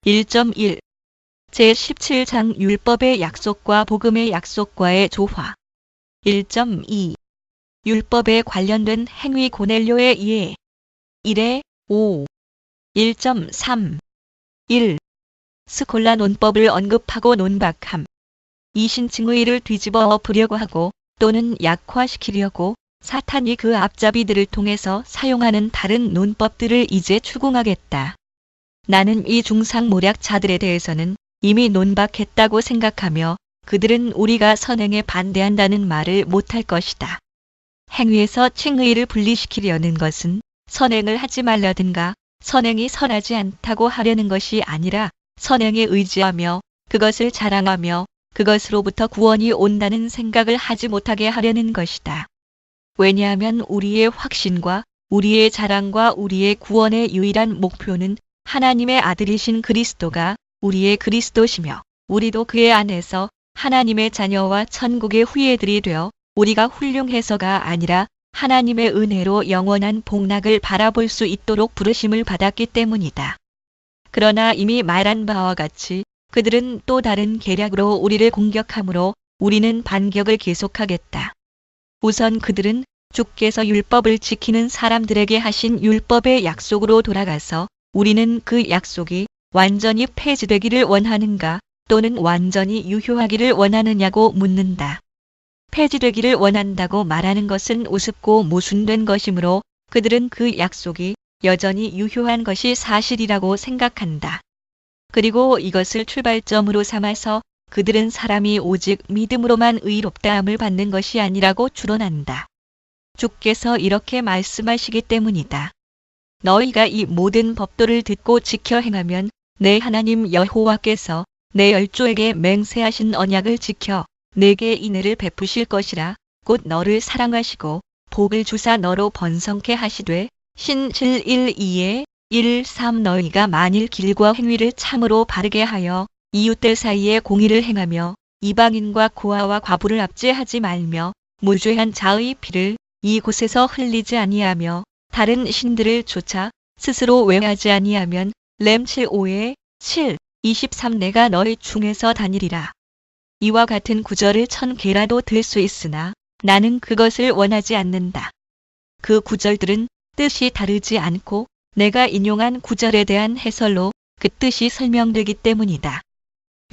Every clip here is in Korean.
1.1 제17장 율법의 약속과 복음의 약속과의 조화 1.2 율법에 관련된 행위 고넬료의 이해 1에 5 1.3 1. 스콜라 논법을 언급하고 논박함. 이신칭의를 뒤집어 엎으려고 하고 또는 약화시키려고 사탄이 그 앞잡이들을 통해서 사용하는 다른 논법들을 이제 추궁하겠다. 나는 이 중상모략자들에 대해서는 이미 논박했다고 생각하며 그들은 우리가 선행에 반대한다는 말을 못할 것이다. 행위에서 칭의를 분리시키려는 것은 선행을 하지 말라든가 선행이 선하지 않다고 하려는 것이 아니라 선행에 의지하며 그것을 자랑하며 그것으로부터 구원이 온다는 생각을 하지 못하게 하려는 것이다. 왜냐하면 우리의 확신과 우리의 자랑과 우리의 구원의 유일한 목표는 하나님의 아들이신 그리스도가 우리의 그리스도시며 우리도 그의 안에서 하나님의 자녀와 천국의 후예들이 되어 우리가 훌륭해서가 아니라 하나님의 은혜로 영원한 복락을 바라볼 수 있도록 부르심을 받았기 때문이다. 그러나 이미 말한 바와 같이 그들은 또 다른 계략으로 우리를 공격하므로 우리는 반격을 계속하겠다. 우선 그들은 주께서 율법을 지키는 사람들에게 하신 율법의 약속으로 돌아가서 우리는 그 약속이 완전히 폐지되기를 원하는가 또는 완전히 유효하기를 원하느냐고 묻는다. 폐지되기를 원한다고 말하는 것은 우습고 모순된 것이므로 그들은 그 약속이 여전히 유효한 것이 사실이라고 생각한다. 그리고 이것을 출발점으로 삼아서 그들은 사람이 오직 믿음으로만 의롭다함을 받는 것이 아니라고 추론한다. 주께서 이렇게 말씀하시기 때문이다. 너희가 이 모든 법도를 듣고 지켜 행하면 내 하나님 여호와께서 내 열조에게 맹세하신 언약을 지켜 내게 인애를 베푸실 것이라. 곧 너를 사랑하시고 복을 주사 너로 번성케 하시되 신 7:1-2에 1-3 너희가 만일 길과 행위를 참으로 바르게 하여 이웃들 사이에 공의를 행하며 이방인과 고아와 과부를 압제하지 말며 무죄한 자의 피를 이곳에서 흘리지 아니하며 다른 신들을 쫓아 스스로 외하지 아니하면 렘 7:5에 7, 23 내가 너희 중에서 다니리라. 이와 같은 구절을 1000개라도 들 수 있으나 나는 그것을 원하지 않는다. 그 구절들은 뜻이 다르지 않고 내가 인용한 구절에 대한 해설로 그 뜻이 설명되기 때문이다.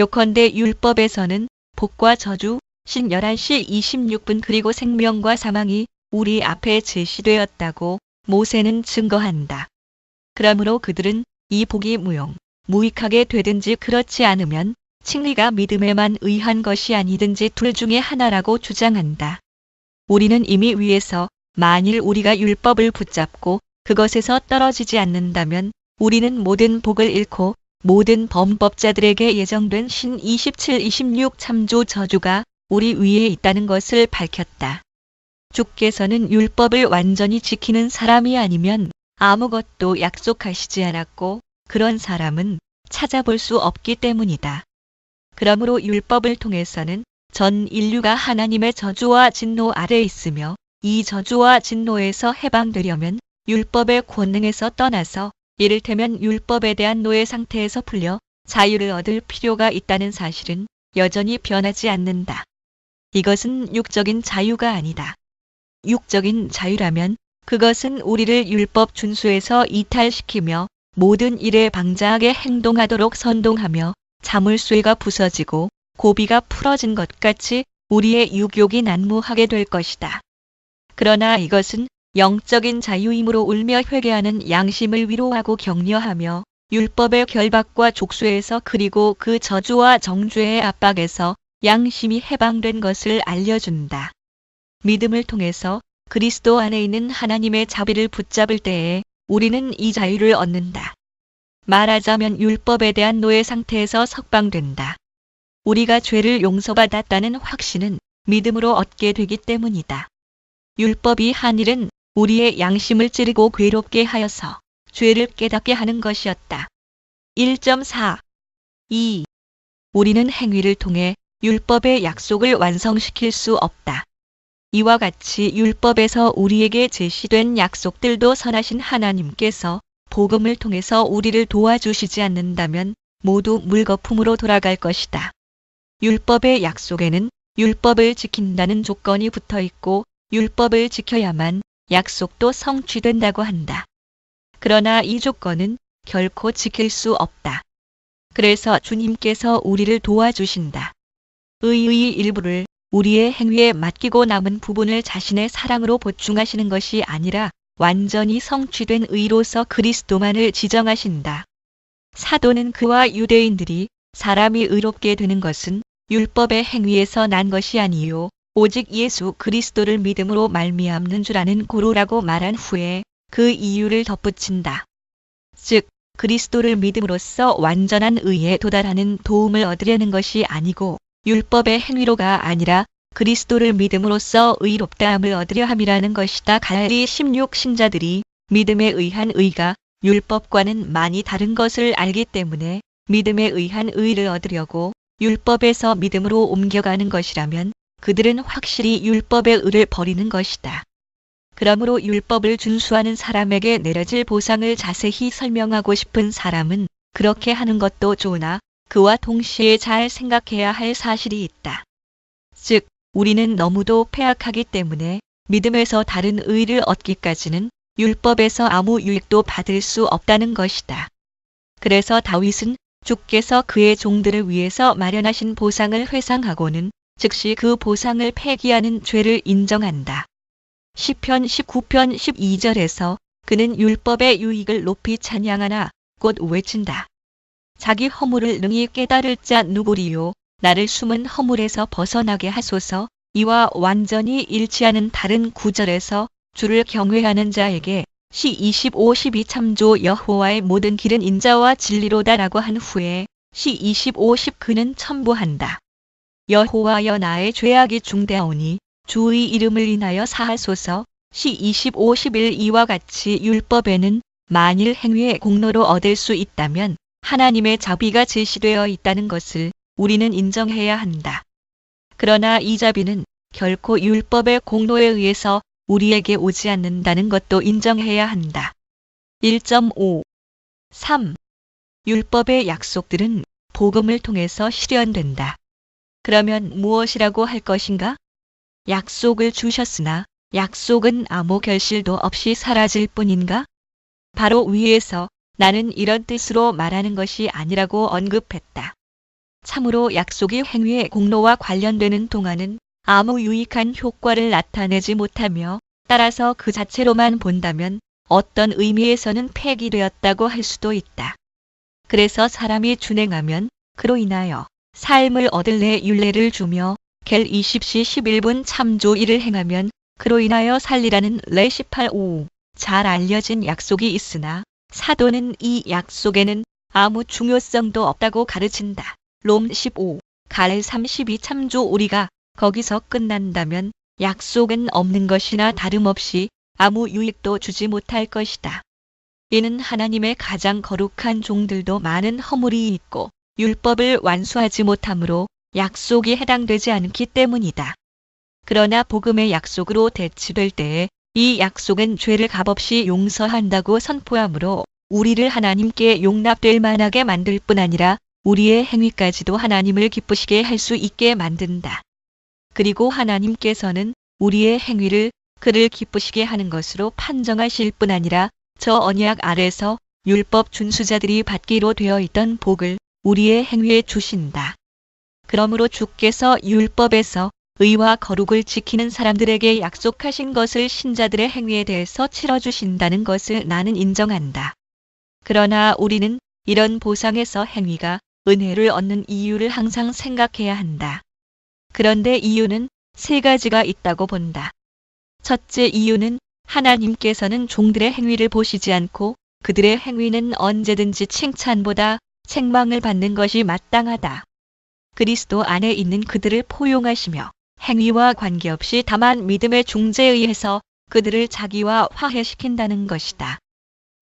요컨대 율법에서는 복과 저주, 신 11시 26분 그리고 생명과 사망이 우리 앞에 제시되었다고 모세는 증거한다. 그러므로 그들은 이 복이 무익하게 되든지 그렇지 않으면 칭의가 믿음에만 의한 것이 아니든지 둘 중에 하나라고 주장한다. 우리는 이미 위에서 만일 우리가 율법을 붙잡고 그것에서 떨어지지 않는다면 우리는 모든 복을 잃고 모든 범법자들에게 예정된 신 27-26 참조 저주가 우리 위에 있다는 것을 밝혔다. 주께서는 율법을 완전히 지키는 사람이 아니면 아무것도 약속하시지 않았고 그런 사람은 찾아볼 수 없기 때문이다. 그러므로 율법을 통해서는 전 인류가 하나님의 저주와 진노 아래 있으며 이 저주와 진노에서 해방되려면 율법의 권능에서 떠나서 이를테면 율법에 대한 노예 상태에서 풀려 자유를 얻을 필요가 있다는 사실은 여전히 변하지 않는다. 이것은 육적인 자유가 아니다. 육적인 자유라면 그것은 우리를 율법 준수에서 이탈시키며 모든 일에 방자하게 행동하도록 선동하며 자물쇠가 부서지고 고비가 풀어진 것 같이 우리의 육욕이 난무하게 될 것이다. 그러나 이것은 영적인 자유이므로 울며 회개하는 양심을 위로하고 격려하며 율법의 결박과 족쇄에서 그리고 그 저주와 정죄의 압박에서 양심이 해방된 것을 알려준다. 믿음을 통해서 그리스도 안에 있는 하나님의 자비를 붙잡을 때에 우리는 이 자유를 얻는다. 말하자면 율법에 대한 노예 상태에서 석방된다. 우리가 죄를 용서받았다는 확신은 믿음으로 얻게 되기 때문이다. 율법이 한 일은 우리의 양심을 찌르고 괴롭게 하여서 죄를 깨닫게 하는 것이었다. 1.4 2. 우리는 행위를 통해 율법의 약속을 완성시킬 수 없다. 이와 같이 율법에서 우리에게 제시된 약속들도 선하신 하나님께서 복음을 통해서 우리를 도와주시지 않는다면 모두 물거품으로 돌아갈 것이다. 율법의 약속에는 율법을 지킨다는 조건이 붙어 있고 율법을 지켜야만 약속도 성취된다고 한다. 그러나 이 조건은 결코 지킬 수 없다. 그래서 주님께서 우리를 도와주신다. 의의 일부를 우리의 행위에 맡기고 남은 부분을 자신의 사랑으로 보충하시는 것이 아니라 완전히 성취된 의로서 그리스도만을 지정하신다. 사도는 그와 유대인들이 사람이 의롭게 되는 것은 율법의 행위에서 난 것이 아니요 오직 예수 그리스도를 믿음으로 말미암는 줄 아는 고로라고 말한 후에 그 이유를 덧붙인다. 즉 그리스도를 믿음으로써 완전한 의에 도달하는 도움을 얻으려는 것이 아니고 율법의 행위로가 아니라 그리스도를 믿음으로써 의롭다함을 얻으려 함이라는 것이다. 갈라디 16 신자들이 믿음에 의한 의가 율법과는 많이 다른 것을 알기 때문에 믿음에 의한 의를 얻으려고 율법에서 믿음으로 옮겨가는 것이라면 그들은 확실히 율법의 의를 버리는 것이다. 그러므로 율법을 준수하는 사람에게 내려질 보상을 자세히 설명하고 싶은 사람은 그렇게 하는 것도 좋으나 그와 동시에 잘 생각해야 할 사실이 있다. 즉, 우리는 너무도 패악하기 때문에 믿음에서 다른 의를 얻기까지는 율법에서 아무 유익도 받을 수 없다는 것이다. 그래서 다윗은 주께서 그의 종들을 위해서 마련하신 보상을 회상하고는 즉시 그 보상을 폐기하는 죄를 인정한다. 시편 19편 12절에서 그는 율법의 유익을 높이 찬양하나 곧 외친다. 자기 허물을 능히 깨달을 자 누구리요 나를 숨은 허물에서 벗어나게 하소서. 이와 완전히 일치하는 다른 구절에서 주를 경외하는 자에게 시 25, 12 참조 여호와의 모든 길은 인자와 진리로다라고 한 후에 시 25, 10 그는 첨부한다. 여호와여 나의 죄악이 중대하오니 주의 이름을 인하여 사하소서. 시 25, 11 이와 같이 율법에는 만일 행위의 공로로 얻을 수 있다면 하나님의 자비가 제시되어 있다는 것을 우리는 인정해야 한다. 그러나 이 자비는 결코 율법의 공로에 의해서 우리에게 오지 않는다는 것도 인정해야 한다. 1.5. 3. 율법의 약속들은 복음을 통해서 실현된다. 그러면 무엇이라고 할 것인가? 약속을 주셨으나 약속은 아무 결실도 없이 사라질 뿐인가? 바로 위에서 나는 이런 뜻으로 말하는 것이 아니라고 언급했다. 참으로 약속이 행위의 공로와 관련되는 동안은 아무 유익한 효과를 나타내지 못하며 따라서 그 자체로만 본다면 어떤 의미에서는 폐기되었다고 할 수도 있다. 그래서 사람이 준행하면 그로 인하여 삶을 얻을래 율례를 주며 겔 20시 11분 참조 1을 행하면 그로 인하여 살리라는 레 18.5 잘 알려진 약속이 있으나 사도는 이 약속에는 아무 중요성도 없다고 가르친다. 롬 15, 갈 32 참조 우리가 거기서 끝난다면 약속은 없는 것이나 다름없이 아무 유익도 주지 못할 것이다. 이는 하나님의 가장 거룩한 종들도 많은 허물이 있고 율법을 완수하지 못하므로 약속이 해당되지 않기 때문이다. 그러나 복음의 약속으로 대치될 때에 이 약속은 죄를 값없이 용서한다고 선포하므로 우리를 하나님께 용납될 만하게 만들 뿐 아니라 우리의 행위까지도 하나님을 기쁘시게 할 수 있게 만든다. 그리고 하나님께서는 우리의 행위를 그를 기쁘시게 하는 것으로 판정하실 뿐 아니라 저 언약 아래서 율법 준수자들이 받기로 되어 있던 복을 우리의 행위에 주신다. 그러므로 주께서 율법에서 의와 거룩을 지키는 사람들에게 약속하신 것을 신자들의 행위에 대해서 치러주신다는 것을 나는 인정한다. 그러나 우리는 이런 보상에서 행위가 은혜를 얻는 이유를 항상 생각해야 한다. 그런데 이유는 세 가지가 있다고 본다. 첫째 이유는 하나님께서는 종들의 행위를 보시지 않고 그들의 행위는 언제든지 칭찬보다 책망을 받는 것이 마땅하다. 그리스도 안에 있는 그들을 포용하시며 행위와 관계없이 다만 믿음의 중재에 의해서 그들을 자기와 화해시킨다는 것이다.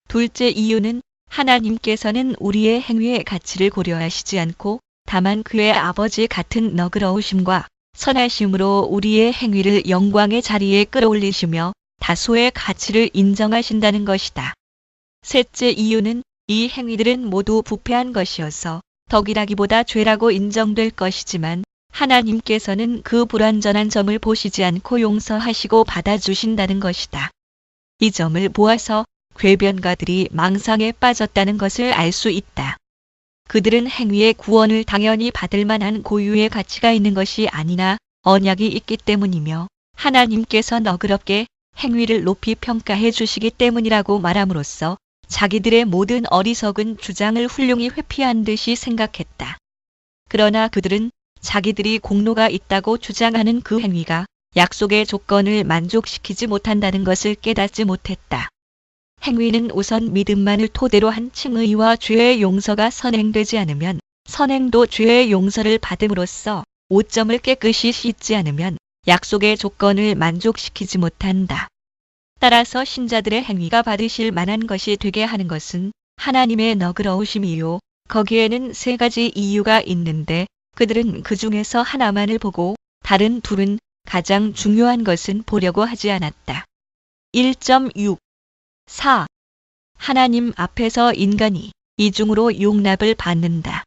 둘째 이유는 하나님께서는 우리의 행위의 가치를 고려하시지 않고 다만 그의 아버지 같은 너그러우심과 선하심으로 우리의 행위를 영광의 자리에 끌어올리시며 다소의 가치를 인정하신다는 것이다. 셋째 이유는 이 행위들은 모두 부패한 것이어서 덕이라기보다 죄라고 인정될 것이지만 하나님께서는 그 불완전한 점을 보시지 않고 용서하시고 받아주신다는 것이다. 이 점을 보아서 궤변가들이 망상에 빠졌다는 것을 알 수 있다. 그들은 행위의 구원을 당연히 받을 만한 고유의 가치가 있는 것이 아니나 언약이 있기 때문이며 하나님께서 너그럽게 행위를 높이 평가해 주시기 때문이라고 말함으로써 자기들의 모든 어리석은 주장을 훌륭히 회피한 듯이 생각했다. 그러나 그들은 자기들이 공로가 있다고 주장하는 그 행위가 약속의 조건을 만족시키지 못한다는 것을 깨닫지 못했다. 행위는 우선 믿음만을 토대로 한 칭의와 죄의 용서가 선행되지 않으면 선행도 죄의 용서를 받음으로써 오점을 깨끗이 씻지 않으면 약속의 조건을 만족시키지 못한다. 따라서 신자들의 행위가 받으실 만한 것이 되게 하는 것은 하나님의 너그러우심이요. 거기에는 세 가지 이유가 있는데 그들은 그 중에서 하나만을 보고 다른 둘은 가장 중요한 것은 보려고 하지 않았다. 1.6 4. 하나님 앞에서 인간이 이중으로 용납을 받는다.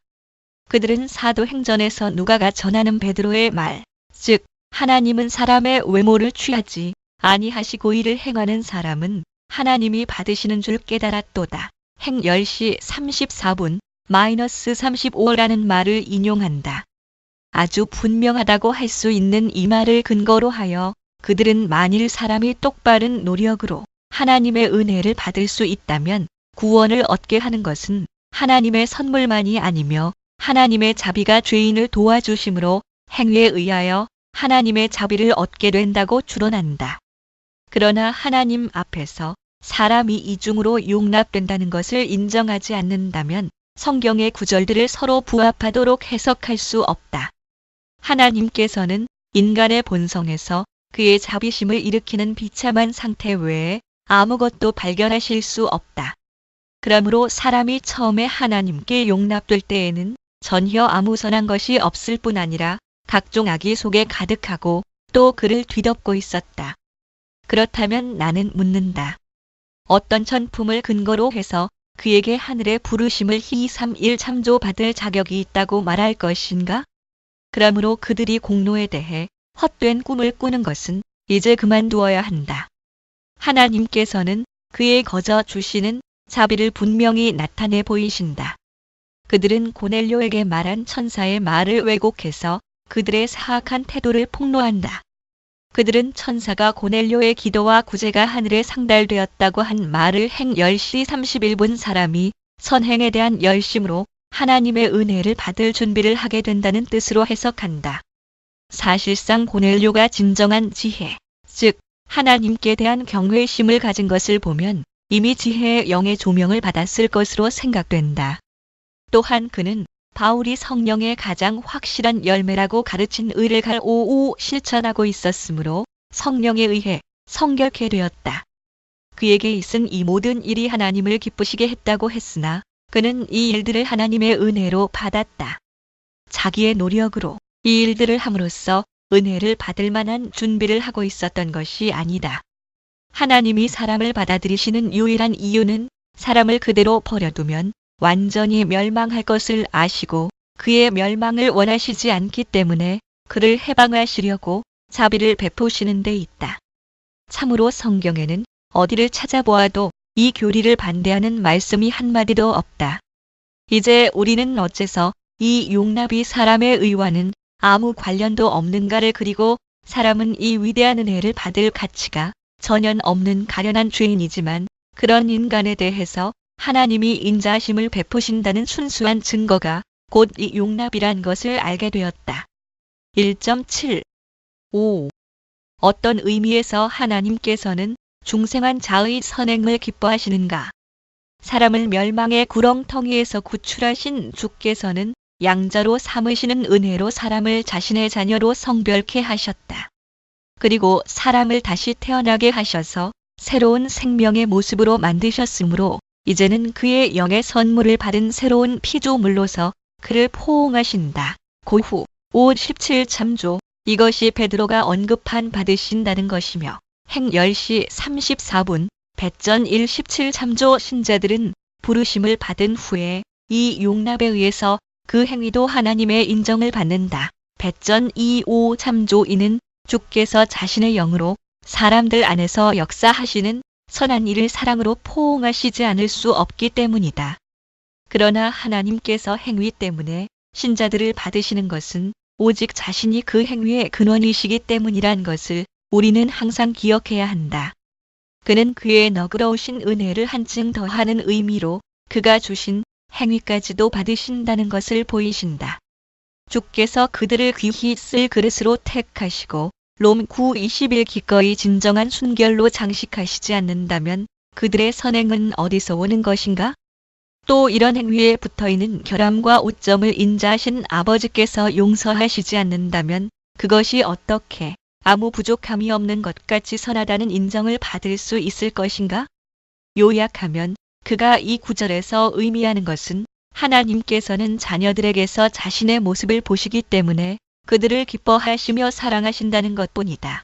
그들은 사도행전에서 누가가 전하는 베드로의 말, 즉 하나님은 사람의 외모를 취하지 아니하시고 이를 행하는 사람은 하나님이 받으시는 줄 깨달았도다. 행 10시 34분 -35라는 말을 인용한다. 아주 분명하다고 할 수 있는 이 말을 근거로 하여 그들은 만일 사람이 똑바른 노력으로 하나님의 은혜를 받을 수 있다면 구원을 얻게 하는 것은 하나님의 선물만이 아니며 하나님의 자비가 죄인을 도와주심으로 행위에 의하여 하나님의 자비를 얻게 된다고 추론한다. 그러나 하나님 앞에서 사람이 이중으로 용납된다는 것을 인정하지 않는다면 성경의 구절들을 서로 부합하도록 해석할 수 없다. 하나님께서는 인간의 본성에서 그의 자비심을 일으키는 비참한 상태 외에 아무것도 발견하실 수 없다. 그러므로 사람이 처음에 하나님께 용납될 때에는 전혀 아무 선한 것이 없을 뿐 아니라 각종 악이 속에 가득하고 또 그를 뒤덮고 있었다. 그렇다면 나는 묻는다. 어떤 천품을 근거로 해서 그에게 하늘의 부르심을 231 참조받을 자격이 있다고 말할 것인가? 그러므로 그들이 공로에 대해 헛된 꿈을 꾸는 것은 이제 그만두어야 한다. 하나님께서는 그의 거저 주시는 자비를 분명히 나타내 보이신다. 그들은 고넬료에게 말한 천사의 말을 왜곡해서 그들의 사악한 태도를 폭로한다. 그들은 천사가 고넬료의 기도와 구제가 하늘에 상달되었다고 한 말을 행 10시 31분 사람이 선행에 대한 열심으로 하나님의 은혜를 받을 준비를 하게 된다는 뜻으로 해석한다. 사실상 고넬료가 진정한 지혜, 즉 하나님께 대한 경외심을 가진 것을 보면 이미 지혜의 영의 조명을 받았을 것으로 생각된다. 또한 그는 바울이 성령의 가장 확실한 열매라고 가르친 의를 갈오오 실천하고 있었으므로 성령에 의해 성결케 되었다. 그에게 있은 이 모든 일이 하나님을 기쁘시게 했다고 했으나 그는 이 일들을 하나님의 은혜로 받았다. 자기의 노력으로 이 일들을 함으로써 은혜를 받을 만한 준비를 하고 있었던 것이 아니다. 하나님이 사람을 받아들이시는 유일한 이유는 사람을 그대로 버려두면 완전히 멸망할 것을 아시고 그의 멸망을 원하시지 않기 때문에 그를 해방하시려고 자비를 베푸시는 데 있다. 참으로 성경에는 어디를 찾아보아도 이 교리를 반대하는 말씀이 한마디도 없다. 이제 우리는 어째서 이 용납이 사람의 의와는 아무 관련도 없는가를 그리고 사람은 이 위대한 은혜를 받을 가치가 전혀 없는 가련한 죄인이지만 그런 인간에 대해서 하나님이 인자하심을 베푸신다는 순수한 증거가 곧 이 용납이란 것을 알게 되었다. 1.7 5. 어떤 의미에서 하나님께서는 중생한 자의 선행을 기뻐하시는가? 사람을 멸망의 구렁텅이에서 구출하신 주께서는 양자로 삼으시는 은혜로 사람을 자신의 자녀로 성별케 하셨다. 그리고 사람을 다시 태어나게 하셔서 새로운 생명의 모습으로 만드셨으므로 이제는 그의 영의 선물을 받은 새로운 피조물로서 그를 포옹하신다. 고후 57 참조. 이것이 베드로가 언급한 받으신다는 것이며 행 10시 34분 배전 1 17 참조. 신자들은 부르심을 받은 후에 이 용납에 의해서 그 행위도 하나님의 인정을 받는다. 배전 2.5 참조 이는 주께서 자신의 영으로 사람들 안에서 역사하시는 선한 일을 사랑으로 포옹하시지 않을 수 없기 때문이다. 그러나 하나님께서 행위 때문에 신자들을 받으시는 것은 오직 자신이 그 행위의 근원이시기 때문이란 것을 우리는 항상 기억해야 한다. 그는 그의 너그러우신 은혜를 한층 더하는 의미로 그가 주신 행위까지도 받으신다는 것을 보이신다. 주께서 그들을 귀히 쓸 그릇으로 택하시고 롬 9:21 기꺼이 진정한 순결로 장식하시지 않는다면 그들의 선행은 어디서 오는 것인가? 또 이런 행위에 붙어있는 결함과 오점을 인자하신 아버지께서 용서하시지 않는다면 그것이 어떻게 아무 부족함이 없는 것 같이 선하다는 인정을 받을 수 있을 것인가? 요약하면 그가 이 구절에서 의미하는 것은 하나님께서는 자녀들에게서 자신의 모습을 보시기 때문에 그들을 기뻐하시며 사랑하신다는 것뿐이다.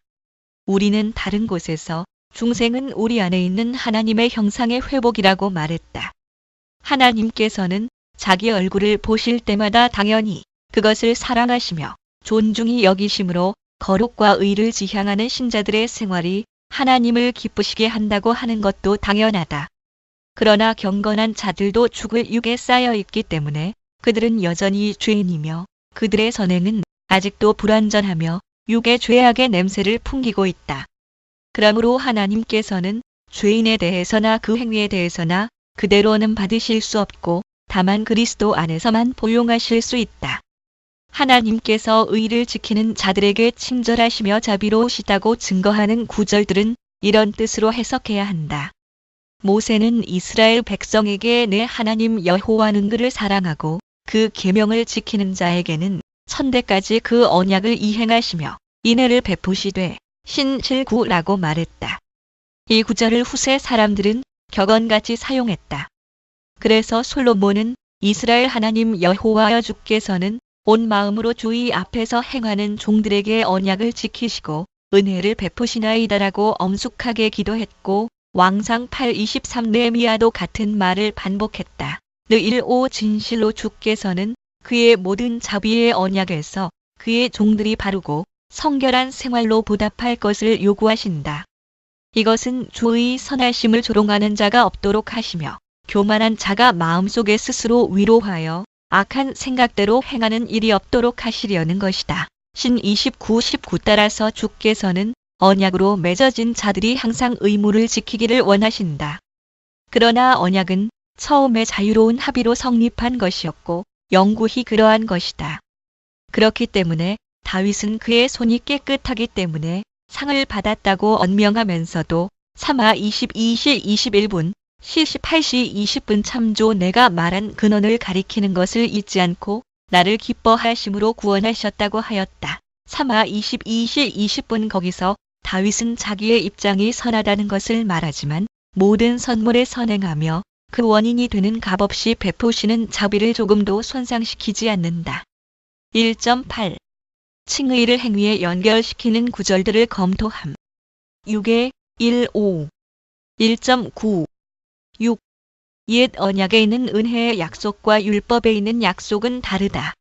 우리는 다른 곳에서 중생은 우리 안에 있는 하나님의 형상의 회복이라고 말했다. 하나님께서는 자기 얼굴을 보실 때마다 당연히 그것을 사랑하시며 존중히 여기심으로 거룩과 의를 지향하는 신자들의 생활이 하나님을 기쁘시게 한다고 하는 것도 당연하다. 그러나 경건한 자들도 죽을 육에 쌓여 있기 때문에 그들은 여전히 죄인이며 그들의 선행은 아직도 불완전하며 육의 죄악의 냄새를 풍기고 있다. 그러므로 하나님께서는 죄인에 대해서나 그 행위에 대해서나 그대로는 받으실 수 없고 다만 그리스도 안에서만 포용하실 수 있다. 하나님께서 의를 지키는 자들에게 친절하시며 자비로우시다고 증거하는 구절들은 이런 뜻으로 해석해야 한다. 모세는 이스라엘 백성에게 내 하나님 여호와는 그를 사랑하고 그 계명을 지키는 자에게는 천대까지 그 언약을 이행하시며 인애를 베푸시되 신실구라고 말했다. 이 구절을 후세 사람들은 격언같이 사용했다. 그래서 솔로몬은 이스라엘 하나님 여호와여 주께서는 온 마음으로 주의 앞에서 행하는 종들에게 언약을 지키시고 은혜를 베푸시나이다라고 엄숙하게 기도했고 왕상 8:23 느헤미야도 같은 말을 반복했다. 느1:5 진실로 주께서는 그의 모든 자비의 언약에서 그의 종들이 바르고 성결한 생활로 보답할 것을 요구하신다. 이것은 주의 선하심을 조롱하는 자가 없도록 하시며 교만한 자가 마음속에 스스로 위로하여 악한 생각대로 행하는 일이 없도록 하시려는 것이다. 신 29:19 따라서 주께서는 언약으로 맺어진 자들이 항상 의무를 지키기를 원하신다. 그러나 언약은 처음에 자유로운 합의로 성립한 것이었고 영구히 그러한 것이다. 그렇기 때문에 다윗은 그의 손이 깨끗하기 때문에 상을 받았다고 언명하면서도 3하 22시 21분, 시 18시 20분 참조 내가 말한 근원을 가리키는 것을 잊지 않고 나를 기뻐하심으로 구원하셨다고 하였다. 3하 22시 20분 거기서 다윗은 자기의 입장이 선하다는 것을 말하지만 모든 선물에 선행하며 그 원인이 되는 값없이 베푸시는 자비를 조금도 손상시키지 않는다. 1.8 칭의를 행위에 연결시키는 구절들을 검토함. 6의 1.5 1.9 6 옛 언약에 있는 은혜의 약속과 율법에 있는 약속은 다르다.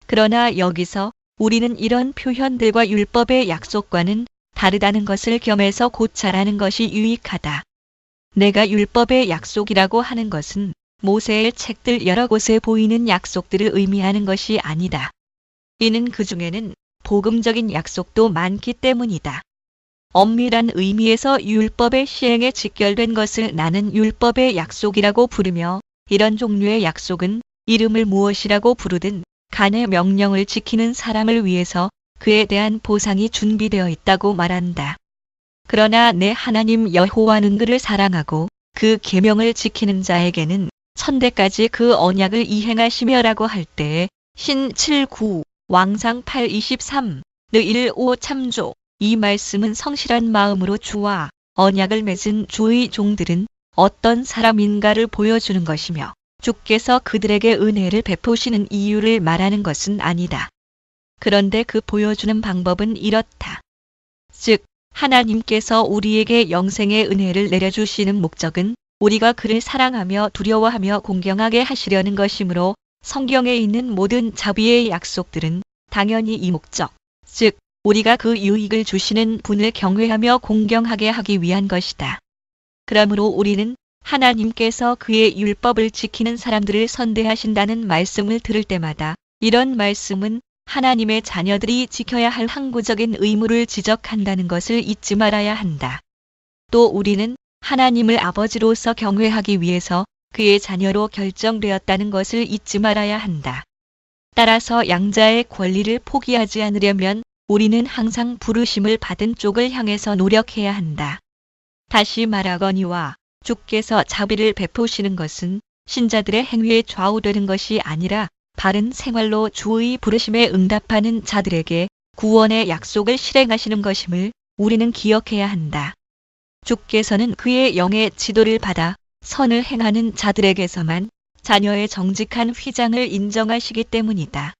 그러나 여기서 우리는 이런 표현들과 율법의 약속과는 다르다는 것을 겸해서 고찰하는 것이 유익하다. 내가 율법의 약속이라고 하는 것은 모세의 책들 여러 곳에 보이는 약속들을 의미하는 것이 아니다. 이는 그 중에는 복음적인 약속도 많기 때문이다. 엄밀한 의미에서 율법의 시행에 직결된 것을 나는 율법의 약속이라고 부르며 이런 종류의 약속은 이름을 무엇이라고 부르든 간의 명령을 지키는 사람을 위해서 그에 대한 보상이 준비되어 있다고 말한다. 그러나 내 하나님 여호와는 그를 사랑하고 그 계명을 지키는 자에게는 천대까지 그 언약을 이행하시며라고 할 때에 신 7:9 왕상 8:23 느1:5 참조 이 말씀은 성실한 마음으로 주와 언약을 맺은 주의 종들은 어떤 사람인가를 보여주는 것이며 주께서 그들에게 은혜를 베푸시는 이유를 말하는 것은 아니다. 그런데 그 보여주는 방법은 이렇다. 즉 하나님께서 우리에게 영생의 은혜를 내려주시는 목적은 우리가 그를 사랑하며 두려워하며 공경하게 하시려는 것이므로 성경에 있는 모든 자비의 약속들은 당연히 이 목적, 즉 우리가 그 유익을 주시는 분을 경외하며 공경하게 하기 위한 것이다. 그러므로 우리는 하나님께서 그의 율법을 지키는 사람들을 선대하신다는 말씀을 들을 때마다 이런 말씀은 하나님의 자녀들이 지켜야 할 항구적인 의무를 지적한다는 것을 잊지 말아야 한다. 또 우리는 하나님을 아버지로서 경외하기 위해서 그의 자녀로 결정되었다는 것을 잊지 말아야 한다. 따라서 양자의 권리를 포기하지 않으려면 우리는 항상 부르심을 받은 쪽을 향해서 노력해야 한다. 다시 말하거니와 주께서 자비를 베푸시는 것은 신자들의 행위에 좌우되는 것이 아니라 바른 생활로 주의 부르심에 응답하는 자들에게 구원의 약속을 실행하시는 것임을 우리는 기억해야 한다. 주께서는 그의 영의 지도를 받아 선을 행하는 자들에게서만 자녀의 정직한 휘장을 인정하시기 때문이다.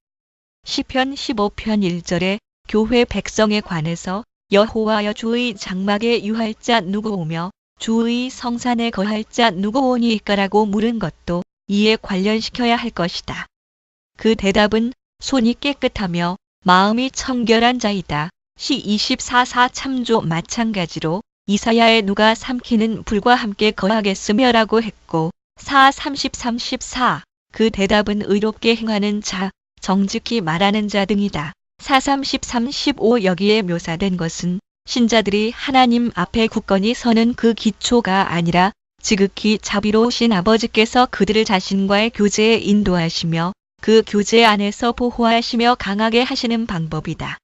시편 15편 1절에 교회 백성에 관해서 여호와여 주의 장막에 유할 자 누구오며 주의 성산에 거할 자 누구오니이까라고 물은 것도 이에 관련시켜야 할 것이다. 그 대답은 손이 깨끗하며 마음이 청결한 자이다. 시 24사 참조 마찬가지로 이사야의 누가 삼키는 불과 함께 거하겠으며 라고 했고 사 30-34 그 대답은 의롭게 행하는 자, 정직히 말하는 자 등이다. 사 30-35 여기에 묘사된 것은 신자들이 하나님 앞에 굳건히 서는 그 기초가 아니라 지극히 자비로우신 아버지께서 그들을 자신과의 교제에 인도하시며 그 교제 안에서 보호하시며 강하게 하시는 방법이다.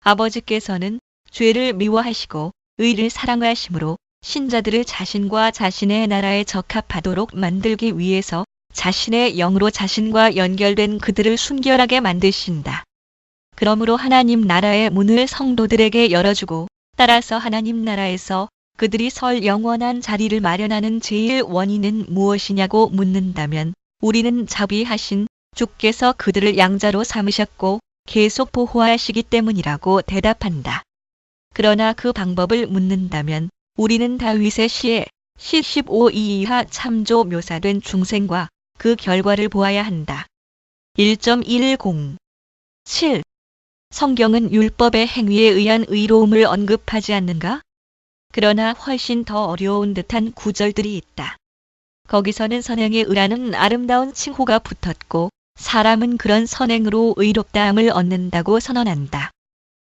아버지께서는 죄를 미워하시고 의를 사랑하심으로 신자들을 자신과 자신의 나라에 적합하도록 만들기 위해서 자신의 영으로 자신과 연결된 그들을 순결하게 만드신다. 그러므로 하나님 나라의 문을 성도들에게 열어주고 따라서 하나님 나라에서 그들이 설 영원한 자리를 마련하는 제일 원인은 무엇이냐고 묻는다면 우리는 자비하신 주께서 그들을 양자로 삼으셨고 계속 보호하시기 때문이라고 대답한다. 그러나 그 방법을 묻는다면 우리는 다윗의 시에 시 15 이하 참조 묘사된 중생과 그 결과를 보아야 한다. 1.10 7. 성경은 율법의 행위에 의한 의로움을 언급하지 않는가? 그러나 훨씬 더 어려운 듯한 구절들이 있다. 거기서는 선행에 의라는 아름다운 칭호가 붙었고 사람은 그런 선행으로 의롭다함을 얻는다고 선언한다.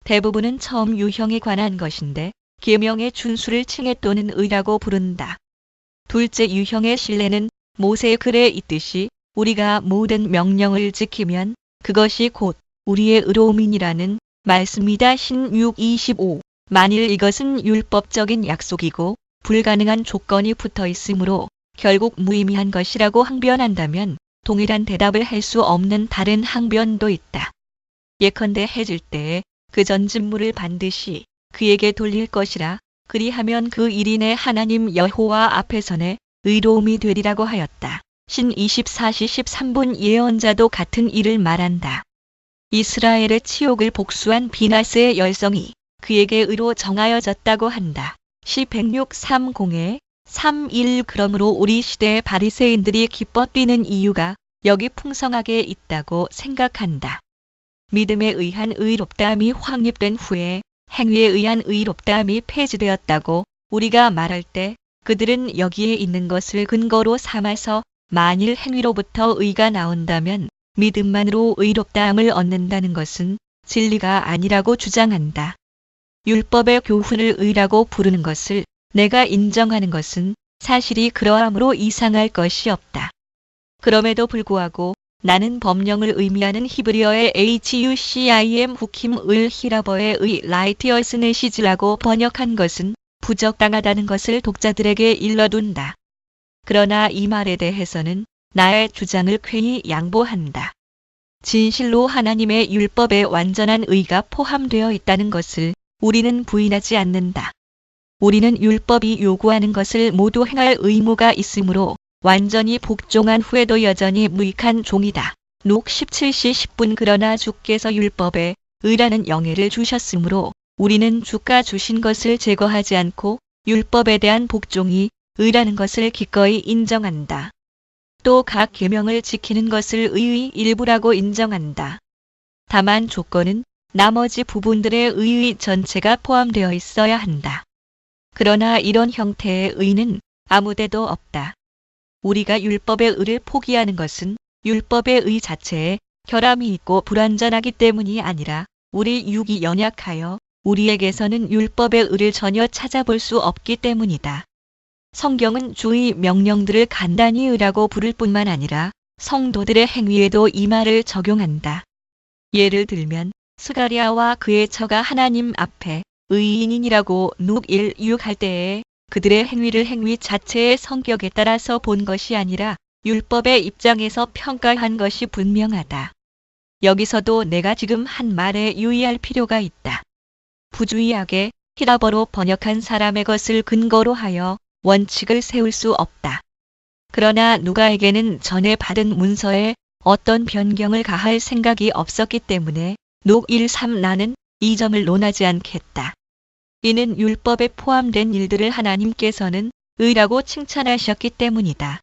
대부분은 처음 유형에 관한 것인데 계명의 준수를 칭해 또는 의라고 부른다. 둘째 유형의 신뢰는 모세의 글에 있듯이 우리가 모든 명령을 지키면 그것이 곧 우리의 의로움이니라는 말씀이다. 신육 25 만일 이것은 율법적인 약속이고 불가능한 조건이 붙어 있으므로 결국 무의미한 것이라고 항변한다면 동일한 대답을 할 수 없는 다른 항변도 있다. 예컨대 해질 때에 그 전진물을 반드시 그에게 돌릴 것이라 그리하면 그 일인의 하나님 여호와 앞에서내 의로움이 되리라고 하였다. 신 24시 13분 예언자도 같은 일을 말한다. 이스라엘의 치욕을 복수한 비나스의 열성이 그에게 의로 정하여졌다고 한다. 시 106-30에 3.1 그러므로 우리 시대의 바리새인들이 기뻐 뛰는 이유가 여기 풍성하게 있다고 생각한다. 믿음에 의한 의롭다함이 확립된 후에 행위에 의한 의롭다함이 폐지되었다고 우리가 말할 때 그들은 여기에 있는 것을 근거로 삼아서 만일 행위로부터 의가 나온다면 믿음만으로 의롭다함을 얻는다는 것은 진리가 아니라고 주장한다. 율법의 교훈을 의라고 부르는 것을 내가 인정하는 것은 사실이 그러함으로 이상할 것이 없다. 그럼에도 불구하고 나는 법령을 의미하는 히브리어의 HUCIM 후킴을 히라버의 의 라이티어스 네시즈라고 번역한 것은 부적당하다는 것을 독자들에게 일러둔다. 그러나 이 말에 대해서는 나의 주장을 쾌히 양보한다. 진실로 하나님의 율법에 완전한 의가 포함되어 있다는 것을 우리는 부인하지 않는다. 우리는 율법이 요구하는 것을 모두 행할 의무가 있으므로 완전히 복종한 후에도 여전히 무익한 종이다. 녹 17시 10분 그러나 주께서 율법에 의라는 영예를 주셨으므로 우리는 주가 주신 것을 제거하지 않고 율법에 대한 복종이 의라는 것을 기꺼이 인정한다. 또 각 계명을 지키는 것을 의의 일부라고 인정한다. 다만 조건은 나머지 부분들의 의의 전체가 포함되어 있어야 한다. 그러나 이런 형태의 의는 아무데도 없다. 우리가 율법의 의를 포기하는 것은 율법의 의 자체에 결함이 있고 불완전하기 때문이 아니라 우리 육이 연약하여 우리에게서는 율법의 의를 전혀 찾아볼 수 없기 때문이다. 성경은 주의 명령들을 간단히 의라고 부를 뿐만 아니라 성도들의 행위에도 이 말을 적용한다. 예를 들면 스가랴와 그의 처가 하나님 앞에 의인이라고 눅 1:6 할 때에 그들의 행위를 행위 자체의 성격에 따라서 본 것이 아니라 율법의 입장에서 평가한 것이 분명하다. 여기서도 내가 지금 한 말에 유의할 필요가 있다. 부주의하게 히라버로 번역한 사람의 것을 근거로 하여 원칙을 세울 수 없다. 그러나 누가에게는 전에 받은 문서에 어떤 변경을 가할 생각이 없었기 때문에 눅 1:3 나는 이 점을 논하지 않겠다. 이는 율법에 포함된 일들을 하나님께서는 의라고 칭찬하셨기 때문이다.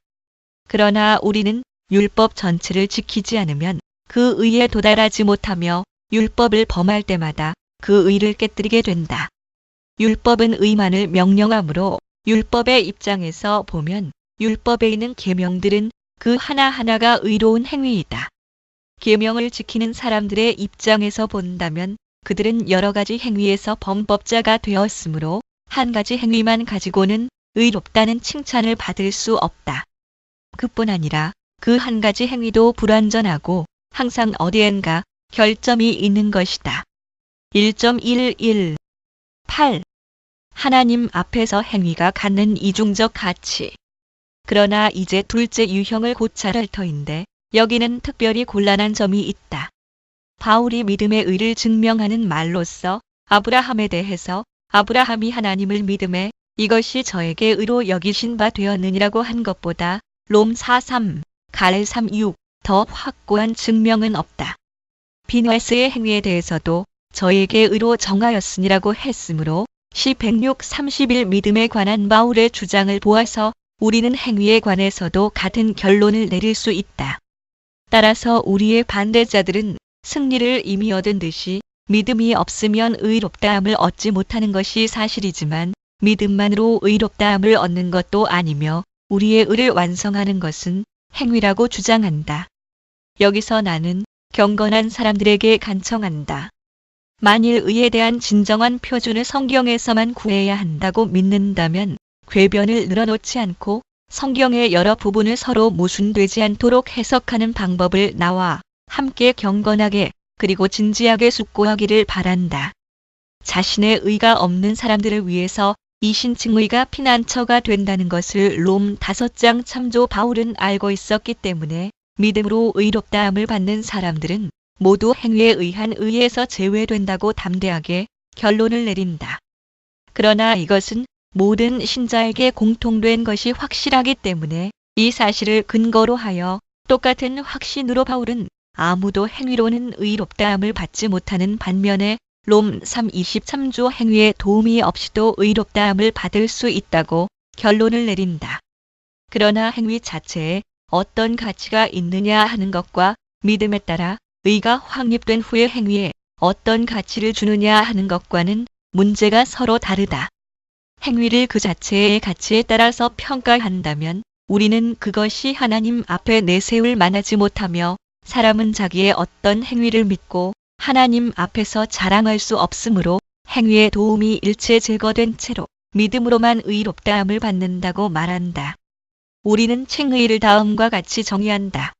그러나 우리는 율법 전체를 지키지 않으면 그 의에 도달하지 못하며 율법을 범할 때마다 그 의를 깨뜨리게 된다. 율법은 의만을 명령하므로 율법의 입장에서 보면 율법에 있는 계명들은 그 하나하나가 의로운 행위이다. 계명을 지키는 사람들의 입장에서 본다면 그들은 여러 가지 행위에서 범법자가 되었으므로 한 가지 행위만 가지고는 의롭다는 칭찬을 받을 수 없다. 그뿐 아니라 그 한 가지 행위도 불완전하고 항상 어디엔가 결점이 있는 것이다. 1.11 8. 하나님 앞에서 행위가 갖는 이중적 가치. 그러나 이제 둘째 유형을 고찰할 터인데 여기는 특별히 곤란한 점이 있다. 바울이 믿음의 의를 증명하는 말로써 아브라함에 대해서 아브라함이 하나님을 믿음에 이것이 저에게 의로 여기신 바 되었느니라고 한 것보다 롬 4:3, 갈 3:6 더 확고한 증명은 없다. 비너스의 행위에 대해서도 저에게 의로 정하였으니라고 했으므로 시 106:31 믿음에 관한 바울의 주장을 보아서 우리는 행위에 관해서도 같은 결론을 내릴 수 있다. 따라서 우리의 반대자들은 승리를 이미 얻은 듯이 믿음이 없으면 의롭다함을 얻지 못하는 것이 사실이지만 믿음만으로 의롭다함을 얻는 것도 아니며 우리의 의를 완성하는 것은 행위라고 주장한다. 여기서 나는 경건한 사람들에게 간청한다. 만일 의에 대한 진정한 표준을 성경에서만 구해야 한다고 믿는다면 궤변을 늘어놓지 않고 성경의 여러 부분을 서로 모순되지 않도록 해석하는 방법을 나와 함께 경건하게 그리고 진지하게 숙고하기를 바란다. 자신의 의가 없는 사람들을 위해서 이신칭의가 피난처가 된다는 것을 롬 5장 참조 바울은 알고 있었기 때문에 믿음으로 의롭다함을 받는 사람들은 모두 행위에 의한 의에서 제외된다고 담대하게 결론을 내린다. 그러나 이것은 모든 신자에게 공통된 것이 확실하기 때문에 이 사실을 근거로 하여 똑같은 확신으로 바울은 아무도 행위로는 의롭다함을 받지 못하는 반면에 롬 3:23조 행위의 도움이 없이도 의롭다함을 받을 수 있다고 결론을 내린다. 그러나 행위 자체에 어떤 가치가 있느냐 하는 것과 믿음에 따라 의가 확립된 후의 행위에 어떤 가치를 주느냐 하는 것과는 문제가 서로 다르다. 행위를 그 자체의 가치에 따라서 평가한다면 우리는 그것이 하나님 앞에 내세울 만하지 못하며 사람은 자기의 어떤 행위를 믿고 하나님 앞에서 자랑할 수 없으므로 행위의 도움이 일체 제거된 채로 믿음으로만 의롭다함을 받는다고 말한다. 우리는 칭의를 다음과 같이 정의한다.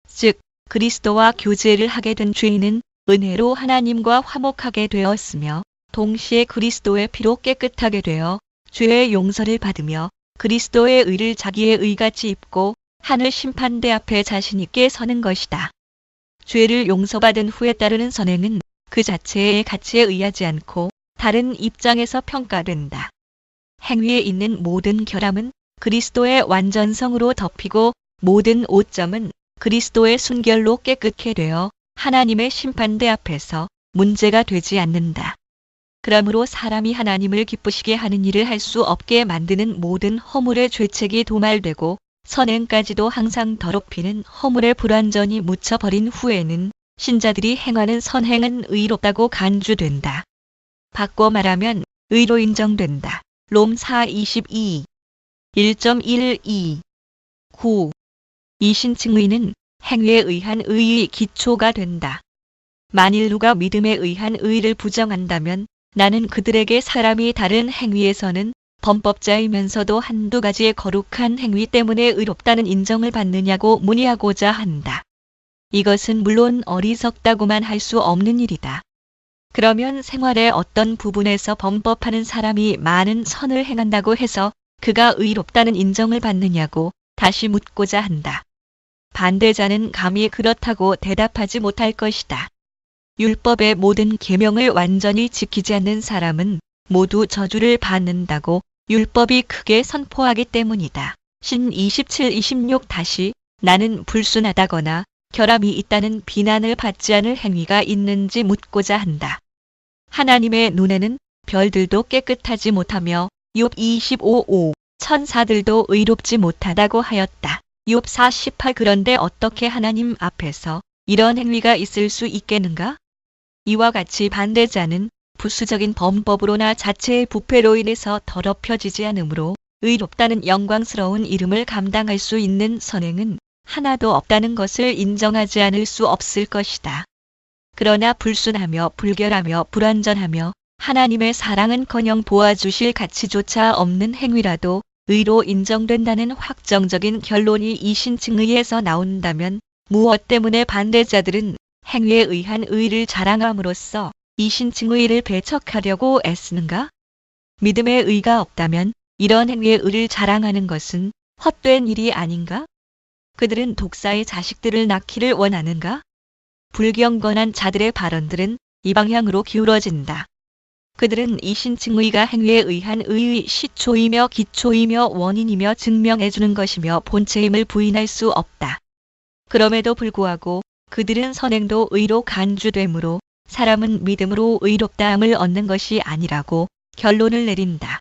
즉 그리스도와 교제를 하게 된 죄인은 은혜로 하나님과 화목하게 되었으며 동시에 그리스도의 피로 깨끗하게 되어 죄의 용서를 받으며 그리스도의 의를 자기의 의같이 입고 하늘 심판대 앞에 자신 있게 서는 것이다. 죄를 용서받은 후에 따르는 선행은 그 자체의 가치에 의하지 않고 다른 입장에서 평가된다. 행위에 있는 모든 결함은 그리스도의 완전성으로 덮이고 모든 오점은 그리스도의 순결로 깨끗게 되어 하나님의 심판대 앞에서 문제가 되지 않는다. 그러므로 사람이 하나님을 기쁘시게 하는 일을 할 수 없게 만드는 모든 허물의 죄책이 도말되고 선행까지도 항상 더럽히는 허물에 불완전히 묻혀버린 후에는 신자들이 행하는 선행은 의롭다고 간주된다. 바꿔 말하면 의로 인정된다. 롬 4:22 1.12 9. 이신칭의는 행위에 의한 의의 기초가 된다. 만일 누가 믿음에 의한 의를 부정한다면 나는 그들에게 사람이 다른 행위에서는 범법자이면서도 한두 가지의 거룩한 행위 때문에 의롭다는 인정을 받느냐고 문의하고자 한다. 이것은 물론 어리석다고만 할 수 없는 일이다. 그러면 생활의 어떤 부분에서 범법하는 사람이 많은 선을 행한다고 해서 그가 의롭다는 인정을 받느냐고 다시 묻고자 한다. 반대자는 감히 그렇다고 대답하지 못할 것이다. 율법의 모든 계명을 완전히 지키지 않는 사람은 모두 저주를 받는다고 율법이 크게 선포하기 때문이다. 신 27-26 다시 나는 불순하다거나 결함이 있다는 비난을 받지 않을 행위가 있는지 묻고자 한다. 하나님의 눈에는 별들도 깨끗하지 못하며 욥 25:5 천사들도 의롭지 못하다고 하였다. 욥 4:18 그런데 어떻게 하나님 앞에서 이런 행위가 있을 수 있겠는가? 이와 같이 반대자는 부수적인 범법으로나 자체의 부패로 인해서 더럽혀지지 않으므로 의롭다는 영광스러운 이름을 감당할 수 있는 선행은 하나도 없다는 것을 인정하지 않을 수 없을 것이다. 그러나 불순하며 불결하며 불완전하며 하나님의 사랑은커녕 보아주실 가치조차 없는 행위라도 의로 인정된다는 확정적인 결론이 이신칭의에서 나온다면 무엇 때문에 반대자들은 행위에 의한 의를 자랑함으로써 이신칭의를 배척하려고 애쓰는가? 믿음의 의가 없다면 이런 행위의 의를 자랑하는 것은 헛된 일이 아닌가? 그들은 독사의 자식들을 낳기를 원하는가? 불경건한 자들의 발언들은 이 방향으로 기울어진다. 그들은 이신칭의가 행위에 의한 의의 시초이며 기초이며 원인이며 증명해주는 것이며 본체임을 부인할 수 없다. 그럼에도 불구하고 그들은 선행도 의로 간주되므로 사람은 믿음으로 의롭다함을 얻는 것이 아니라고 결론을 내린다.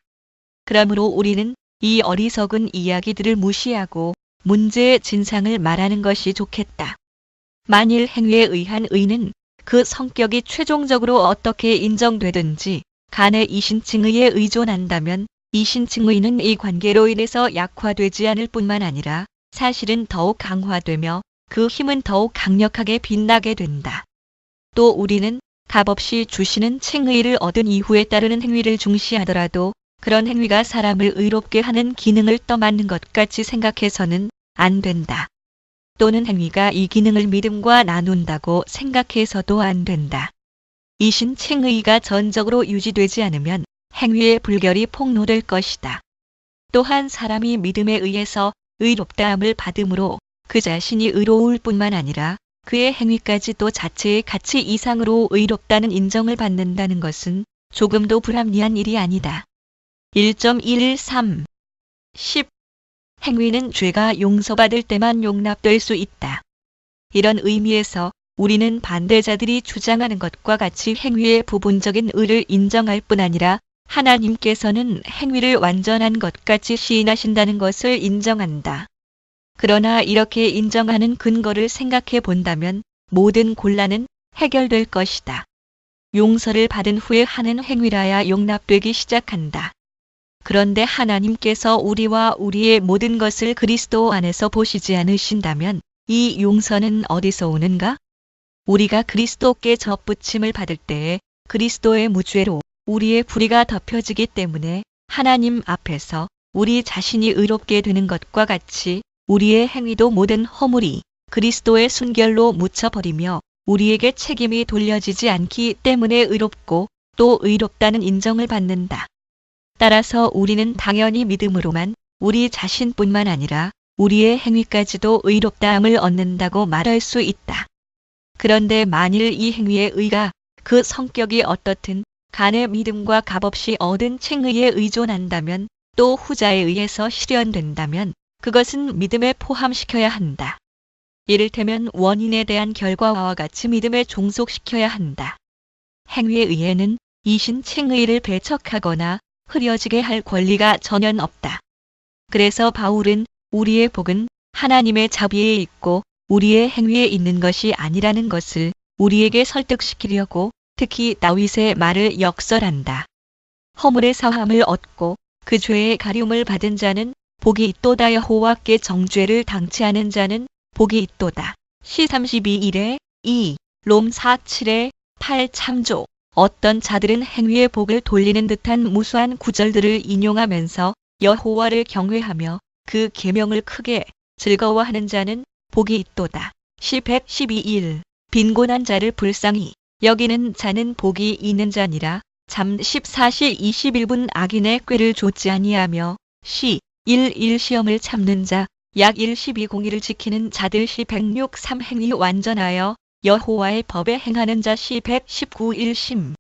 그러므로 우리는 이 어리석은 이야기들을 무시하고 문제의 진상을 말하는 것이 좋겠다. 만일 행위에 의한 의는 그 성격이 최종적으로 어떻게 인정되든지 간에 이신칭의에 의존한다면 이신칭의는 이 관계로 인해서 약화되지 않을 뿐만 아니라 사실은 더욱 강화되며 그 힘은 더욱 강력하게 빛나게 된다. 또 우리는 값없이 주시는 칭의를 얻은 이후에 따르는 행위를 중시하더라도 그런 행위가 사람을 의롭게 하는 기능을 떠맡는 것 같이 생각해서는 안 된다. 또는 행위가 이 기능을 믿음과 나눈다고 생각해서도 안 된다. 이신 칭의가 전적으로 유지되지 않으면 행위의 불결이 폭로될 것이다. 또한 사람이 믿음에 의해서 의롭다함을 받음으로 그 자신이 의로울 뿐만 아니라 그의 행위까지도 자체의 가치 이상으로 의롭다는 인정을 받는다는 것은 조금도 불합리한 일이 아니다. 1.13 10. 행위는 죄가 용서받을 때만 용납될 수 있다. 이런 의미에서 우리는 반대자들이 주장하는 것과 같이 행위의 부분적인 의를 인정할 뿐 아니라 하나님께서는 행위를 완전한 것 같이 시인하신다는 것을 인정한다. 그러나 이렇게 인정하는 근거를 생각해 본다면 모든 곤란은 해결될 것이다. 용서를 받은 후에 하는 행위라야 용납되기 시작한다. 그런데 하나님께서 우리와 우리의 모든 것을 그리스도 안에서 보시지 않으신다면 이 용서는 어디서 오는가? 우리가 그리스도께 접붙임을 받을 때에 그리스도의 무죄로 우리의 불의가 덮여지기 때문에 하나님 앞에서 우리 자신이 의롭게 되는 것과 같이 우리의 행위도 모든 허물이 그리스도의 순결로 묻혀버리며 우리에게 책임이 돌려지지 않기 때문에 의롭고 또 의롭다는 인정을 받는다. 따라서 우리는 당연히 믿음으로만 우리 자신뿐만 아니라 우리의 행위까지도 의롭다함을 얻는다고 말할 수 있다. 그런데 만일 이 행위의 의가 그 성격이 어떻든 간의 믿음과 값없이 얻은 칭의에 의존한다면 또 후자에 의해서 실현된다면 그것은 믿음에 포함시켜야 한다. 이를테면 원인에 대한 결과와 같이 믿음에 종속시켜야 한다. 행위에 의해는 이신 칭의를 배척하거나 흐려지게 할 권리가 전혀 없다. 그래서 바울은 우리의 복은 하나님의 자비에 있고 우리의 행위에 있는 것이 아니라는 것을 우리에게 설득시키려고 특히 다윗의 말을 역설한다. 허물의 사함을 얻고 그 죄의 가듐을 받은 자는 복이 있도다. 여호와께 정죄를 당치 않은 자는 복이 있도다. 시 32일에 2, 롬 4:7에 8 참조. 어떤 자들은 행위의 복을 돌리는 듯한 무수한 구절들을 인용하면서 여호와를 경외하며 그 계명을 크게 즐거워하는 자는 복이 있도다. 시 112일. 빈곤한 자를 불쌍히 여기는 자는 복이 있는 자니라. 잠 14시 21분. 악인의 꾀를 좇지 아니하며 시 11 시험을 참는 자 약 112 공의를 지키는 자들. 시 106 행위 완전하여 여호와의 법에 행하는 자. 시 119 1심.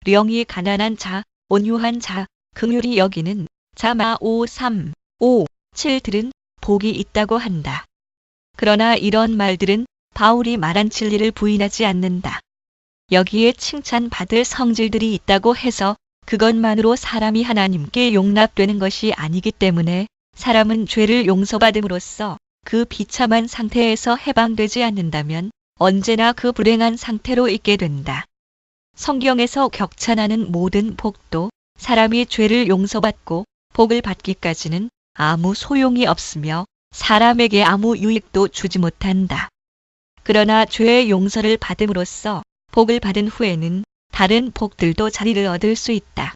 령이 가난한 자, 온유한 자, 긍휼히 여기는 자. 마 5 3, 5, 7들은 복이 있다고 한다. 그러나 이런 말들은 바울이 말한 진리를 부인하지 않는다. 여기에 칭찬받을 성질들이 있다고 해서 그것만으로 사람이 하나님께 용납되는 것이 아니기 때문에 사람은 죄를 용서받음으로써 그 비참한 상태에서 해방되지 않는다면 언제나 그 불행한 상태로 있게 된다. 성경에서 격찬하는 모든 복도 사람이 죄를 용서받고 복을 받기까지는 아무 소용이 없으며 사람에게 아무 유익도 주지 못한다. 그러나 죄의 용서를 받음으로써 복을 받은 후에는 다른 복들도 자리를 얻을 수 있다.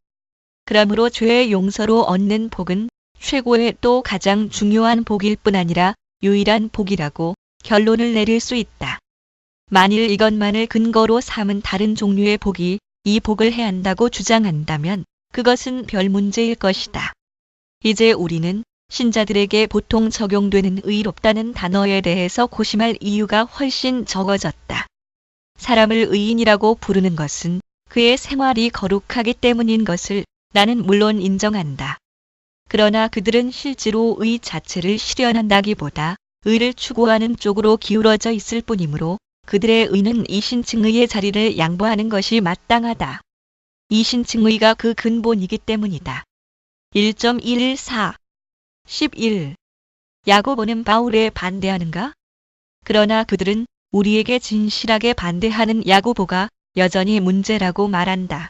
그러므로 죄의 용서로 얻는 복은 최고의 또 가장 중요한 복일 뿐 아니라 유일한 복이라고 결론을 내릴 수 있다. 만일 이것만을 근거로 삼은 다른 종류의 복이 이 복을 해한다고 주장한다면 그것은 별 문제일 것이다. 이제 우리는 신자들에게 보통 적용되는 의롭다는 단어에 대해서 고심할 이유가 훨씬 적어졌다. 사람을 의인이라고 부르는 것은 그의 생활이 거룩하기 때문인 것을 나는 물론 인정한다. 그러나 그들은 실제로 의 자체를 실현한다기보다 의를 추구하는 쪽으로 기울어져 있을 뿐이므로 그들의 의는 이신칭의의 자리를 양보하는 것이 마땅하다. 이신칭의가 그 근본이기 때문이다. 1.114 11. 야고보는 바울에 반대하는가? 그러나 그들은 우리에게 진실하게 반대하는 야고보가 여전히 문제라고 말한다.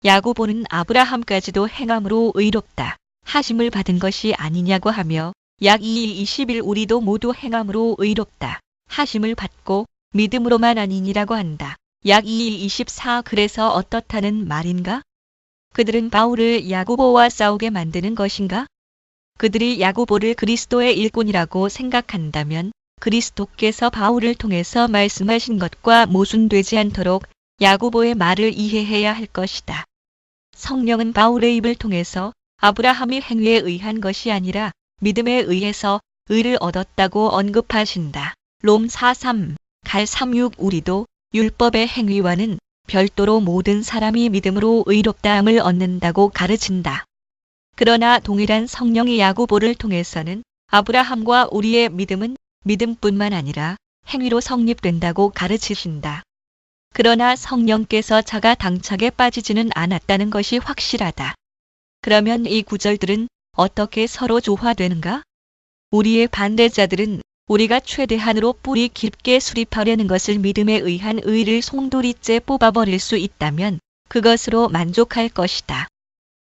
야고보는 아브라함까지도 행함으로 의롭다 하심을 받은 것이 아니냐고 하며 약 2:21 우리도 모두 행함으로 의롭다 하심을 받고 믿음으로만 아니니라고 한다. 약 2:24 그래서 어떻다는 말인가? 그들은 바울을 야고보와 싸우게 만드는 것인가? 그들이 야고보를 그리스도의 일꾼이라고 생각한다면 그리스도께서 바울을 통해서 말씀하신 것과 모순되지 않도록 야고보의 말을 이해해야 할 것이다. 성령은 바울의 입을 통해서 아브라함이 행위에 의한 것이 아니라 믿음에 의해서 의를 얻었다고 언급하신다. 롬 4:3, 갈 3:6 우리도 율법의 행위와는 별도로 모든 사람이 믿음으로 의롭다함을 얻는다고 가르친다. 그러나 동일한 성령이 야고보를 통해서는 아브라함과 우리의 믿음은 믿음뿐만 아니라 행위로 성립된다고 가르치신다. 그러나 성령께서 자가 당착에 빠지지는 않았다는 것이 확실하다. 그러면 이 구절들은 어떻게 서로 조화되는가? 우리의 반대자들은 우리가 최대한으로 뿌리 깊게 수립하려는 것을 믿음에 의한 의를 송두리째 뽑아버릴 수 있다면 그것으로 만족할 것이다.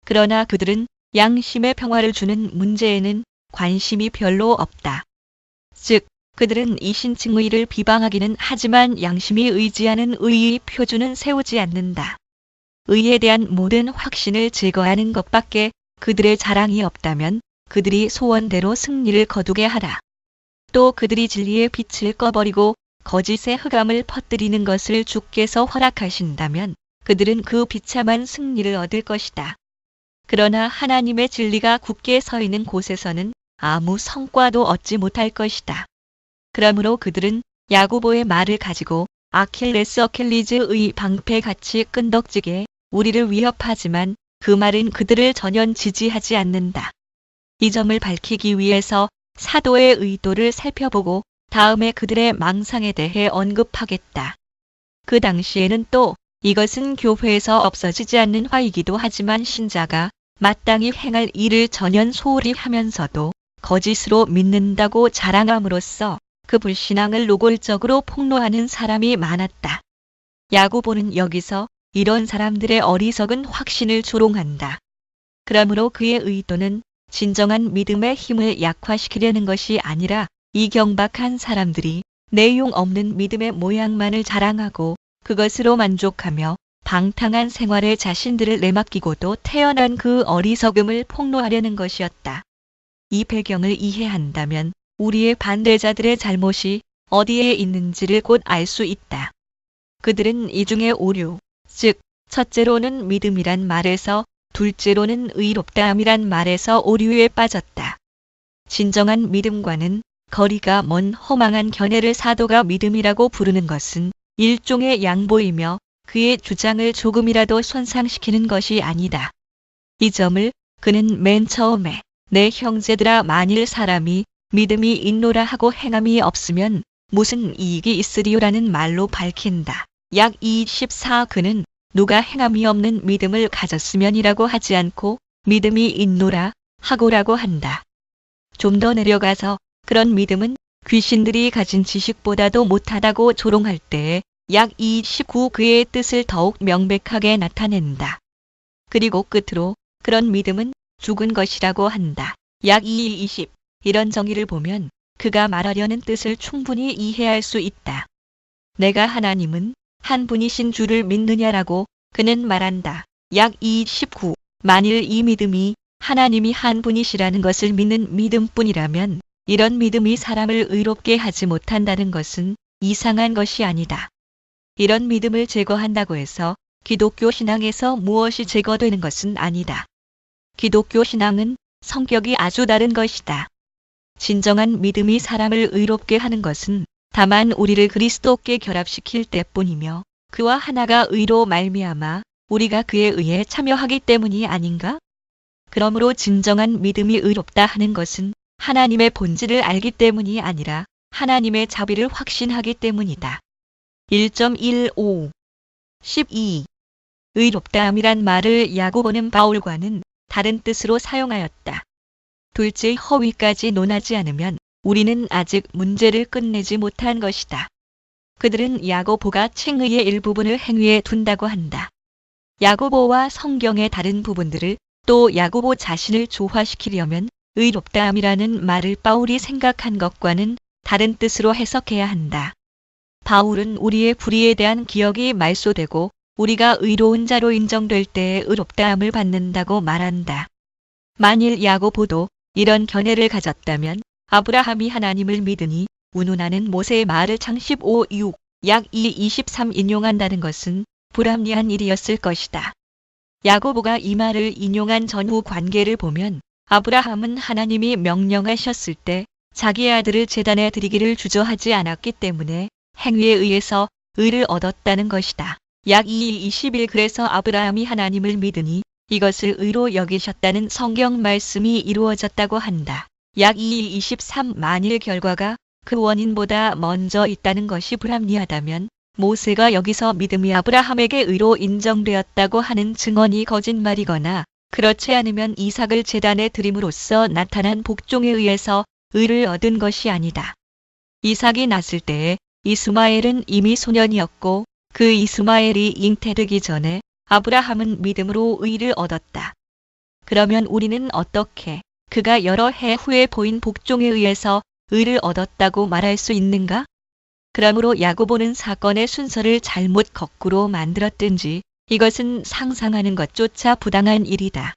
그러나 그들은 양심의 평화를 주는 문제에는 관심이 별로 없다. 즉, 그들은 이신칭의를 비방하기는 하지만 양심이 의지하는 의의 표준은 세우지 않는다. 의에 대한 모든 확신을 제거하는 것밖에 그들의 자랑이 없다면 그들이 소원대로 승리를 거두게 하라. 또 그들이 진리의 빛을 꺼버리고 거짓의 흑암을 퍼뜨리는 것을 주께서 허락하신다면 그들은 그 비참한 승리를 얻을 것이다. 그러나 하나님의 진리가 굳게 서 있는 곳에서는 아무 성과도 얻지 못할 것이다. 그러므로 그들은 야고보의 말을 가지고 아킬레스어켈리즈의 방패같이 끈덕지게 우리를 위협하지만 그 말은 그들을 전혀 지지하지 않는다. 이 점을 밝히기 위해서 사도의 의도를 살펴보고 다음에 그들의 망상에 대해 언급하겠다. 그 당시에는 또 이것은 교회에서 없어지지 않는 화이기도 하지만 신자가 마땅히 행할 일을 전혀 소홀히 하면서도 거짓으로 믿는다고 자랑함으로써 그 불신앙을 노골적으로 폭로하는 사람이 많았다. 야고보는 여기서 이런 사람들의 어리석은 확신을 조롱한다. 그러므로 그의 의도는 진정한 믿음의 힘을 약화시키려는 것이 아니라 이 경박한 사람들이 내용 없는 믿음의 모양만을 자랑하고 그것으로 만족하며 방탕한 생활에 자신들을 내맡기고도 태어난 그 어리석음을 폭로하려는 것이었다. 이 배경을 이해한다면 우리의 반대자들의 잘못이 어디에 있는지를 곧 알 수 있다. 그들은 이 중에 오류, 즉 첫째로는 믿음이란 말에서 둘째로는 의롭다함이란 말에서 오류에 빠졌다. 진정한 믿음과는 거리가 먼 허망한 견해를 사도가 믿음이라고 부르는 것은 일종의 양보이며 그의 주장을 조금이라도 손상시키는 것이 아니다. 이 점을 그는 맨 처음에 내 형제들아 만일 사람이 믿음이 있노라 하고 행함이 없으면 무슨 이익이 있으리요라는 말로 밝힌다. 약 24 그는 누가 행함이 없는 믿음을 가졌으면이라고 하지 않고 믿음이 있노라 하고라고 한다. 좀 더 내려가서 그런 믿음은 귀신들이 가진 지식보다도 못하다고 조롱할 때에 약 29 그의 뜻을 더욱 명백하게 나타낸다. 그리고 끝으로 그런 믿음은 죽은 것이라고 한다. 약 20 이런 정의를 보면 그가 말하려는 뜻을 충분히 이해할 수 있다. 내가 하나님은 한 분이신 줄을 믿느냐라고 그는 말한다. 약 29 만일 이 믿음이 하나님이 한 분이시라는 것을 믿는 믿음뿐이라면 이런 믿음이 사람을 의롭게 하지 못한다는 것은 이상한 것이 아니다. 이런 믿음을 제거한다고 해서 기독교 신앙에서 무엇이 제거되는 것은 아니다. 기독교 신앙은 성격이 아주 다른 것이다. 진정한 믿음이 사람을 의롭게 하는 것은 다만 우리를 그리스도께 결합시킬 때뿐이며 그와 하나가 의로 말미암아 우리가 그에 의해 참여하기 때문이 아닌가? 그러므로 진정한 믿음이 의롭다 하는 것은 하나님의 본질을 알기 때문이 아니라 하나님의 자비를 확신하기 때문이다. 1.15 12 의롭다함이란 말을 야고보는 바울과는 다른 뜻으로 사용하였다. 둘째 허위까지 논하지 않으면 우리는 아직 문제를 끝내지 못한 것이다. 그들은 야고보가 칭의의 일부분을 행위에 둔다고 한다. 야고보와 성경의 다른 부분들을 또 야고보 자신을 조화시키려면 의롭다함이라는 말을 바울이 생각한 것과는 다른 뜻으로 해석해야 한다. 바울은 우리의 불의에 대한 기억이 말소되고 우리가 의로운 자로 인정될 때에 의롭다함을 받는다고 말한다. 만일 야고보도 이런 견해를 가졌다면 아브라함이 하나님을 믿으니 운운하는 모세의 말을 창 15:6 약 2:23 인용한다는 것은 불합리한 일이었을 것이다. 야고보가 이 말을 인용한 전후 관계를 보면 아브라함은 하나님이 명령하셨을 때 자기 아들을 제단에 드리기를 주저하지 않았기 때문에 행위에 의해서 의를 얻었다는 것이다. 약 2:21 그래서 아브라함이 하나님을 믿으니 이것을 의로 여기셨다는 성경 말씀이 이루어졌다고 한다. 약 2:23 만일 결과가 그 원인보다 먼저 있다는 것이 불합리하다면 모세가 여기서 믿음이 아브라함에게 의로 인정되었다고 하는 증언이 거짓말이거나 그렇지 않으면 이삭을 제단에 드림으로써 나타난 복종에 의해서 의를 얻은 것이 아니다. 이삭이 났을 때에 이스마엘은 이미 소년이었고 그 이스마엘이 잉태되기 전에 아브라함은 믿음으로 의를 얻었다. 그러면 우리는 어떻게 그가 여러 해 후에 보인 복종에 의해서 의를 얻었다고 말할 수 있는가? 그러므로 야고보는 사건의 순서를 잘못 거꾸로 만들었든지 이것은 상상하는 것조차 부당한 일이다.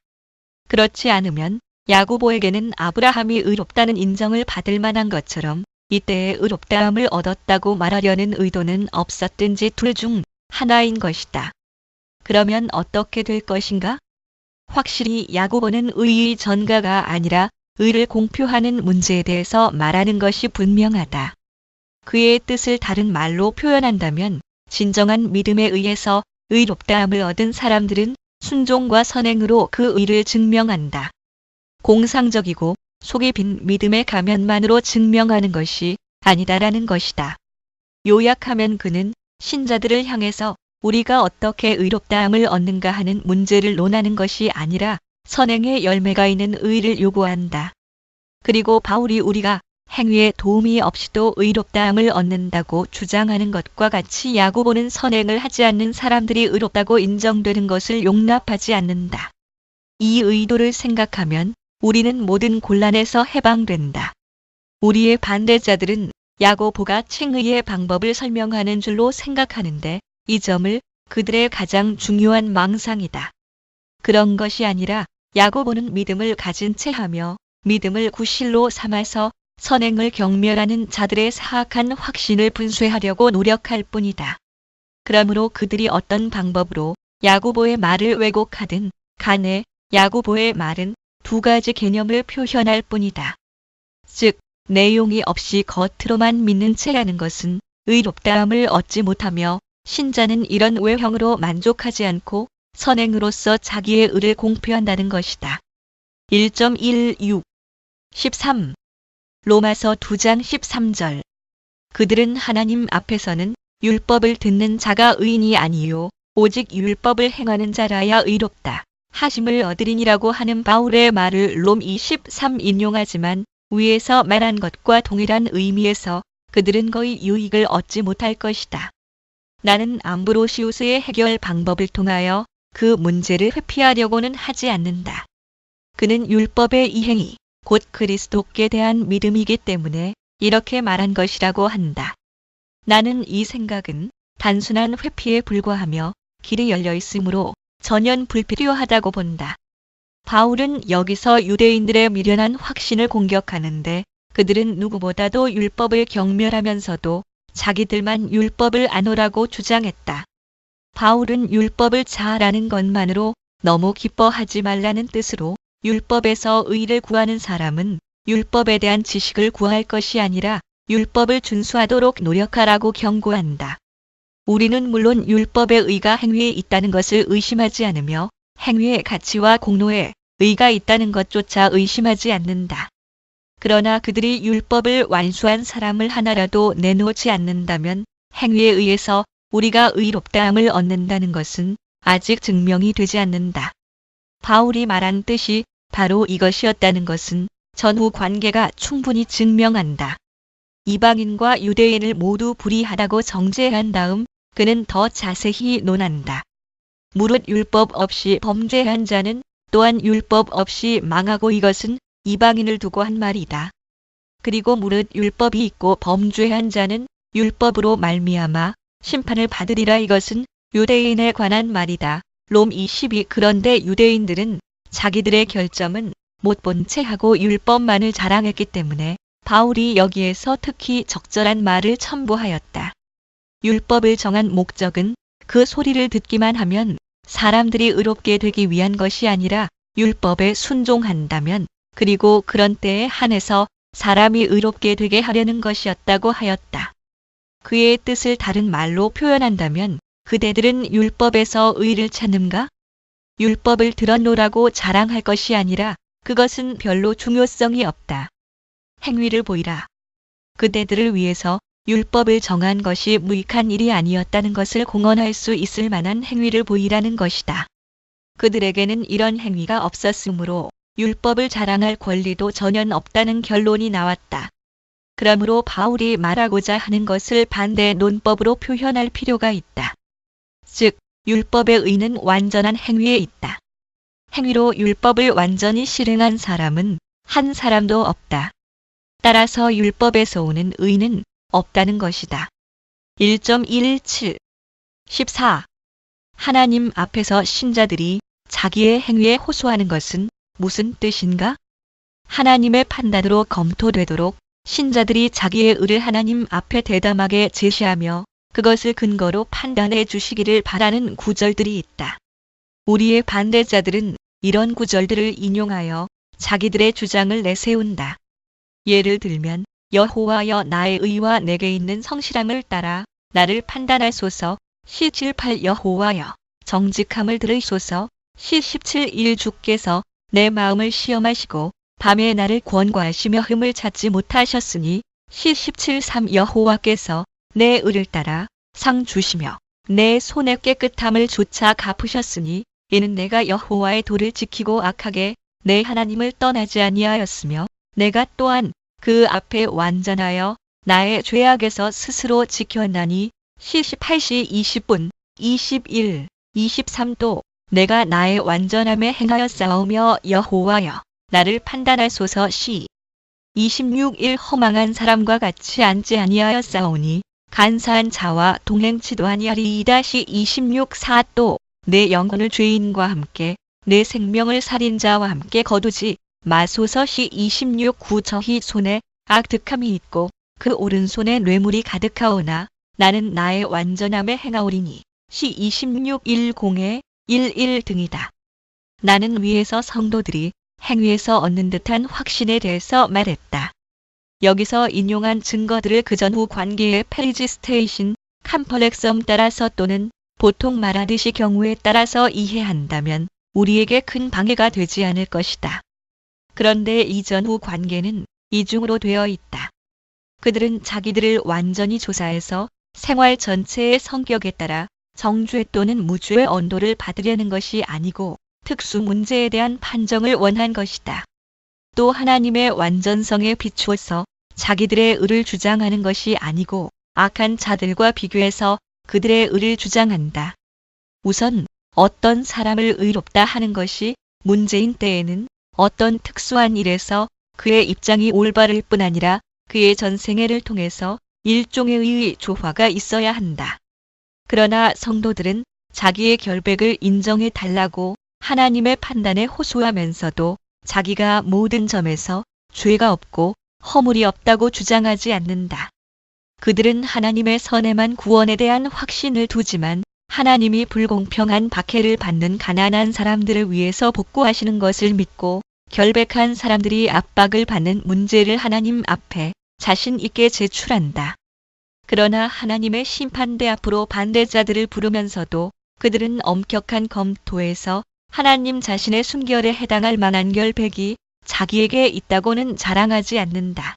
그렇지 않으면 야고보에게는 아브라함이 의롭다는 인정을 받을 만한 것처럼 이때에 의롭다함을 얻었다고 말하려는 의도는 없었든지 둘 중 하나인 것이다. 그러면 어떻게 될 것인가? 확실히 야고보는 의의 전가가 아니라 의를 공표하는 문제에 대해서 말하는 것이 분명하다. 그의 뜻을 다른 말로 표현한다면 진정한 믿음에 의해서 의롭다함을 얻은 사람들은 순종과 선행으로 그 의를 증명한다. 공상적이고 속이 빈 믿음의 가면만으로 증명하는 것이 아니다라는 것이다. 요약하면 그는 신자들을 향해서 우리가 어떻게 의롭다함을 얻는가 하는 문제를 논하는 것이 아니라 선행의 열매가 있는 의를 요구한다. 그리고 바울이 우리가 행위의 도움이 없이도 의롭다함을 얻는다고 주장하는 것과 같이 야고보는 선행을 하지 않는 사람들이 의롭다고 인정되는 것을 용납하지 않는다. 이 의도를 생각하면 우리는 모든 곤란에서 해방된다. 우리의 반대자들은 야고보가 칭의의 방법을 설명하는 줄로 생각하는데 이 점을 그들의 가장 중요한 망상이다. 그런 것이 아니라 야고보는 믿음을 가진 채 하며 믿음을 구실로 삼아서 선행을 경멸하는 자들의 사악한 확신을 분쇄하려고 노력할 뿐이다. 그러므로 그들이 어떤 방법으로 야고보의 말을 왜곡하든 간에 야고보의 말은 두 가지 개념을 표현할 뿐이다. 즉, 내용이 없이 겉으로만 믿는 채라는 것은 의롭다함을 얻지 못하며 신자는 이런 외형으로 만족하지 않고 선행으로서 자기의 의를 공표한다는 것이다. 1.16 13. 로마서 2장 13절. 그들은 하나님 앞에서는 율법을 듣는 자가 의인이 아니요 오직 율법을 행하는 자라야 의롭다 하심을 얻으리니라고 하는 바울의 말을 롬 23 인용하지만 위에서 말한 것과 동일한 의미에서 그들은 거의 유익을 얻지 못할 것이다. 나는 암브로시우스의 해결 방법을 통하여 그 문제를 회피하려고는 하지 않는다. 그는 율법의 이행이 곧 그리스도께 대한 믿음이기 때문에 이렇게 말한 것이라고 한다. 나는 이 생각은 단순한 회피에 불과하며 길이 열려 있으므로 전혀 불필요하다고 본다. 바울은 여기서 유대인들의 미련한 확신을 공격하는데 그들은 누구보다도 율법을 경멸하면서도 자기들만 율법을 안오라고 주장했다. 바울은 율법을 잘 아는 것만으로 너무 기뻐하지 말라는 뜻으로 율법에서 의를 구하는 사람은 율법에 대한 지식을 구할 것이 아니라 율법을 준수하도록 노력하라고 경고한다. 우리는 물론 율법의 의가 행위에 있다는 것을 의심하지 않으며 행위의 가치와 공로에 의가 있다는 것조차 의심하지 않는다. 그러나 그들이 율법을 완수한 사람을 하나라도 내놓지 않는다면 행위에 의해서 우리가 의롭다함을 얻는다는 것은 아직 증명이 되지 않는다. 바울이 말한 뜻이 바로 이것이었다는 것은 전후 관계가 충분히 증명한다. 이방인과 유대인을 모두 불의하다고 정죄한 다음 그는 더 자세히 논한다. 무릇 율법 없이 범죄한 자는 또한 율법 없이 망하고 이것은 이방인을 두고 한 말이다. 그리고 무릇 율법이 있고 범죄한 자는 율법으로 말미암아 심판을 받으리라 이것은 유대인에 관한 말이다. 롬 22 그런데 유대인들은 자기들의 결점은 못 본 채 하고 율법만을 자랑했기 때문에 바울이 여기에서 특히 적절한 말을 첨부하였다. 율법을 정한 목적은 그 소리를 듣기만 하면 사람들이 의롭게 되기 위한 것이 아니라 율법에 순종한다면 그리고 그런 때에 한해서 사람이 의롭게 되게 하려는 것이었다고 하였다. 그의 뜻을 다른 말로 표현한다면 그대들은 율법에서 의를 찾는가? 율법을 들어놓으라고 자랑할 것이 아니라 그것은 별로 중요성이 없다. 행위를 보이라. 그대들을 위해서 율법을 정한 것이 무익한 일이 아니었다는 것을 공언할 수 있을 만한 행위를 보이라는 것이다. 그들에게는 이런 행위가 없었으므로 율법을 자랑할 권리도 전혀 없다는 결론이 나왔다. 그러므로 바울이 말하고자 하는 것을 반대 논법으로 표현할 필요가 있다. 즉, 율법의 의는 완전한 행위에 있다. 행위로 율법을 완전히 실행한 사람은 한 사람도 없다. 따라서 율법에서 오는 의는 없다는 것이다. 1.17 14. 하나님 앞에서 신자들이 자기의 행위에 호소하는 것은 무슨 뜻인가? 하나님의 판단으로 검토되도록 신자들이 자기의 의를 하나님 앞에 대담하게 제시하며 그것을 근거로 판단해 주시기를 바라는 구절들이 있다. 우리의 반대자들은 이런 구절들을 인용하여 자기들의 주장을 내세운다. 예를 들면 여호와여 나의 의와 내게 있는 성실함을 따라 나를 판단하소서. 시78 여호와여 정직함을 들으소서. 시17 주께서 내 마음을 시험하시고 밤에 나를 권고하시며 흠을 찾지 못하셨으니 시17 여호와께서 내 의를 따라 상 주시며 내 손의 깨끗함을 조차 갚으셨으니 이는 내가 여호와의 도를 지키고 악하게 내 하나님을 떠나지 아니하였으며 내가 또한 그 앞에 완전하여 나의 죄악에서 스스로 지켰나니 시 18시 20분 21, 23도 내가 나의 완전함에 행하여 싸우며 여호와여 나를 판단하소서. 시 26일 허망한 사람과 같이 앉지 아니하여 싸우니 간사한 자와 동행치도 아니하리이다. 시 26.4도 내 영혼을 죄인과 함께 내 생명을 살인자와 함께 거두지 마소서. 시 26.9 저희 손에 악득함이 있고 그 오른손에 뇌물이 가득하오나 나는 나의 완전함에 행하오리니. 시 26.10에 11 등이다. 나는 위에서 성도들이 행위에서 얻는 듯한 확신에 대해서 말했다. 여기서 인용한 증거들을 그 전후 관계의 페리지스테이션, 컴플렉섬 따라서 또는 보통 말하듯이 경우에 따라서 이해한다면 우리에게 큰 방해가 되지 않을 것이다. 그런데 이 전후 관계는 이중으로 되어 있다. 그들은 자기들을 완전히 조사해서 생활 전체의 성격에 따라 정죄 또는 무죄의 언도를 받으려는 것이 아니고 특수 문제에 대한 판정을 원한 것이다. 또 하나님의 완전성에 비추어서 자기들의 의를 주장하는 것이 아니고 악한 자들과 비교해서 그들의 의를 주장한다. 우선 어떤 사람을 의롭다 하는 것이 문제인 때에는 어떤 특수한 일에서 그의 입장이 올바를 뿐 아니라 그의 전생애를 통해서 일종의 의의 조화가 있어야 한다. 그러나 성도들은 자기의 결백을 인정해 달라고 하나님의 판단에 호소하면서도 자기가 모든 점에서 죄가 없고 허물이 없다고 주장하지 않는다. 그들은 하나님의 선에만 구원에 대한 확신을 두지만 하나님이 불공평한 박해를 받는 가난한 사람들을 위해서 복구하시는 것을 믿고 결백한 사람들이 압박을 받는 문제를 하나님 앞에 자신 있게 제출한다. 그러나 하나님의 심판대 앞으로 반대자들을 부르면서도 그들은 엄격한 검토에서 하나님 자신의 순결에 해당할 만한 결백이 자기에게 있다고는 자랑하지 않는다.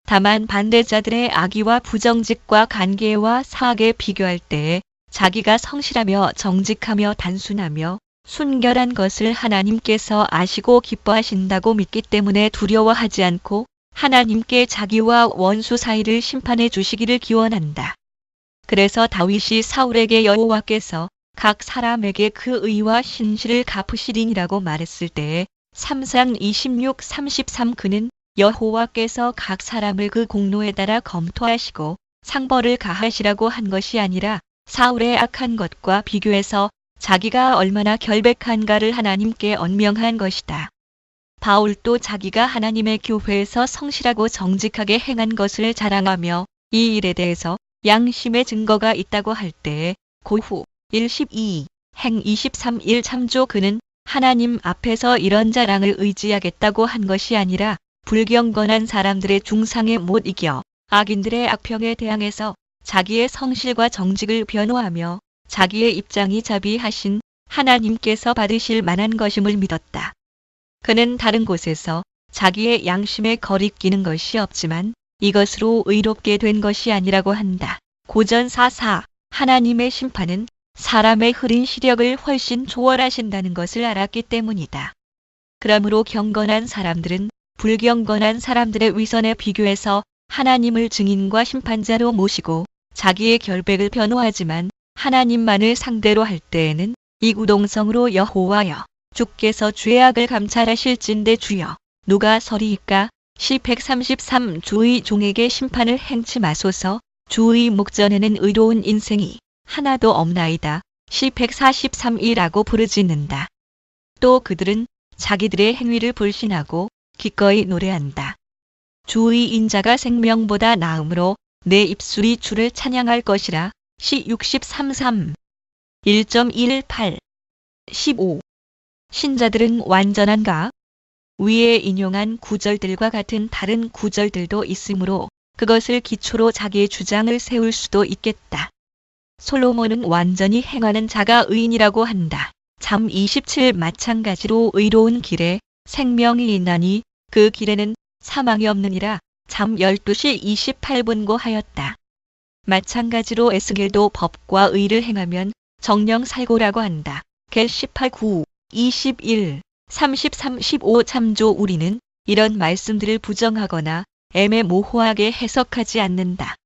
다만 반대자들의 악의와 부정직과 관계와 사악에 비교할 때에 자기가 성실하며 정직하며 단순하며 순결한 것을 하나님께서 아시고 기뻐하신다고 믿기 때문에 두려워하지 않고 하나님께 자기와 원수 사이를 심판해 주시기를 기원한다. 그래서 다윗이 사울에게 여호와께서 각 사람에게 그 의와 신실을 갚으시리니라고 말했을 때에 3상 26, 33 그는 여호와께서 각 사람을 그 공로에 따라 검토하시고 상벌을 가하시라고 한 것이 아니라 사울의 악한 것과 비교해서 자기가 얼마나 결백한가를 하나님께 언명한 것이다. 바울도 자기가 하나님의 교회에서 성실하고 정직하게 행한 것을 자랑하며 이 일에 대해서 양심의 증거가 있다고 할 때에 고후 1:12, 행 23일 참조 그는 하나님 앞에서 이런 자랑을 의지하겠다고 한 것이 아니라 불경건한 사람들의 중상에 못 이겨 악인들의 악평에 대항해서 자기의 성실과 정직을 변호하며 자기의 입장이 자비하신 하나님께서 받으실 만한 것임을 믿었다. 그는 다른 곳에서 자기의 양심에 거리끼는 것이 없지만 이것으로 의롭게 된 것이 아니라고 한다. 고전 4:4 하나님의 심판은 사람의 흐린 시력을 훨씬 초월하신다는 것을 알았기 때문이다. 그러므로 경건한 사람들은 불경건한 사람들의 위선에 비교해서 하나님을 증인과 심판자로 모시고 자기의 결백을 변호하지만 하나님만을 상대로 할 때에는 이구동성으로 여호와여 주께서 죄악을 감찰하실진대 주여 누가 서리이까. 시 133 주의 종에게 심판을 행치 마소서. 주의 목전에는 의로운 인생이 하나도 없나이다. 시 143이라고 부르짖는다. 또 그들은 자기들의 행위를 불신하고 기꺼이 노래한다. 주의 인자가 생명보다 나으므로 내 입술이 주를 찬양할 것이라. 시 63:3 1.18 15 신자들은 완전한가? 위에 인용한 구절들과 같은 다른 구절들도 있으므로 그것을 기초로 자기의 주장을 세울 수도 있겠다. 솔로몬은 완전히 행하는 자가 의인이라고 한다. 잠 27 마찬가지로 의로운 길에 생명이 있나니 그 길에는 사망이 없느니라. 잠 12시 28분 고하였다. 마찬가지로 에스겔도 법과 의를 행하면 정령 살고라고 한다. 겔 18:9, 21, 33, 15 참조 우리는 이런 말씀들을 부정하거나 애매모호하게 해석하지 않는다.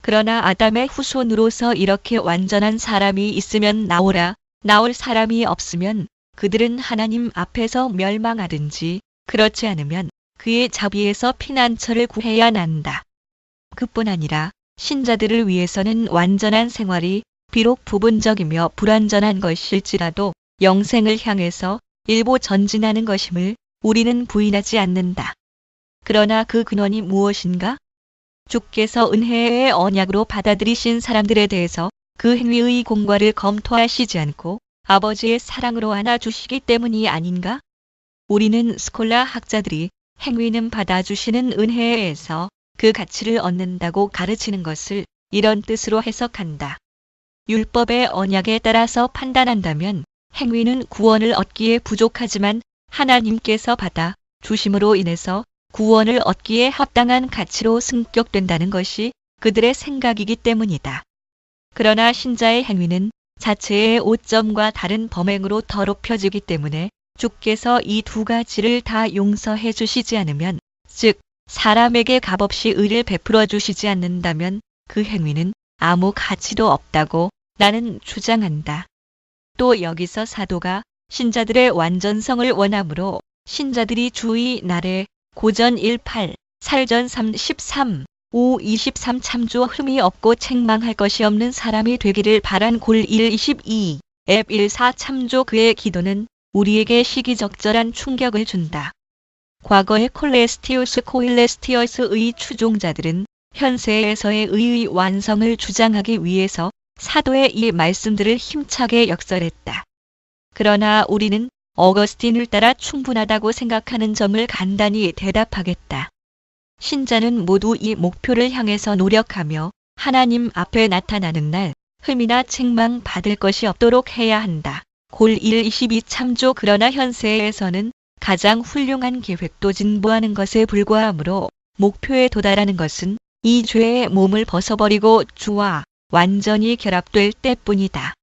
그러나 아담의 후손으로서 이렇게 완전한 사람이 있으면 나오라, 나올 사람이 없으면 그들은 하나님 앞에서 멸망하든지 그렇지 않으면 그의 자비에서 피난처를 구해야 한다. 그뿐 아니라 신자들을 위해서는 완전한 생활이 비록 부분적이며 불완전한 것일지라도 영생을 향해서 일부 전진하는 것임을 우리는 부인하지 않는다. 그러나 그 근원이 무엇인가? 주께서 은혜의 언약으로 받아들이신 사람들에 대해서 그 행위의 공과를 검토하시지 않고 아버지의 사랑으로 안아주시기 때문이 아닌가? 우리는 스콜라 학자들이 행위는 받아주시는 은혜에서 그 가치를 얻는다고 가르치는 것을 이런 뜻으로 해석한다. 율법의 언약에 따라서 판단한다면 행위는 구원을 얻기에 부족하지만 하나님께서 받아 주심으로 인해서 구원을 얻기에 합당한 가치로 승격된다는 것이 그들의 생각이기 때문이다. 그러나 신자의 행위는 자체의 오점과 다른 범행으로 더럽혀지기 때문에 주께서 이 두 가지를 다 용서해 주시지 않으면, 즉 사람에게 값없이 의를 베풀어 주시지 않는다면 그 행위는 아무 가치도 없다고 나는 주장한다. 또 여기서 사도가 신자들의 완전성을 원하므로 신자들이 주의 날에 고전 18, 살전 33, 5, 23 참조 흠이 없고 책망할 것이 없는 사람이 되기를 바란 골 1, 22, 앱 1, 4 참조 그의 기도는 우리에게 시기적절한 충격을 준다. 과거의 콜레스티우스 코일레스티어스의 추종자들은 현세에서의 의의 완성을 주장하기 위해서 사도의 이 말씀들을 힘차게 역설했다. 그러나 우리는 어거스틴을 따라 충분하다고 생각하는 점을 간단히 대답하겠다. 신자는 모두 이 목표를 향해서 노력하며 하나님 앞에 나타나는 날 흠이나 책망 받을 것이 없도록 해야 한다. 골 1, 22 참조 그러나 현세에서는 가장 훌륭한 계획도 진보하는 것에 불과하므로 목표에 도달하는 것은 이 죄의 몸을 벗어버리고 주와 완전히 결합될 때뿐이다.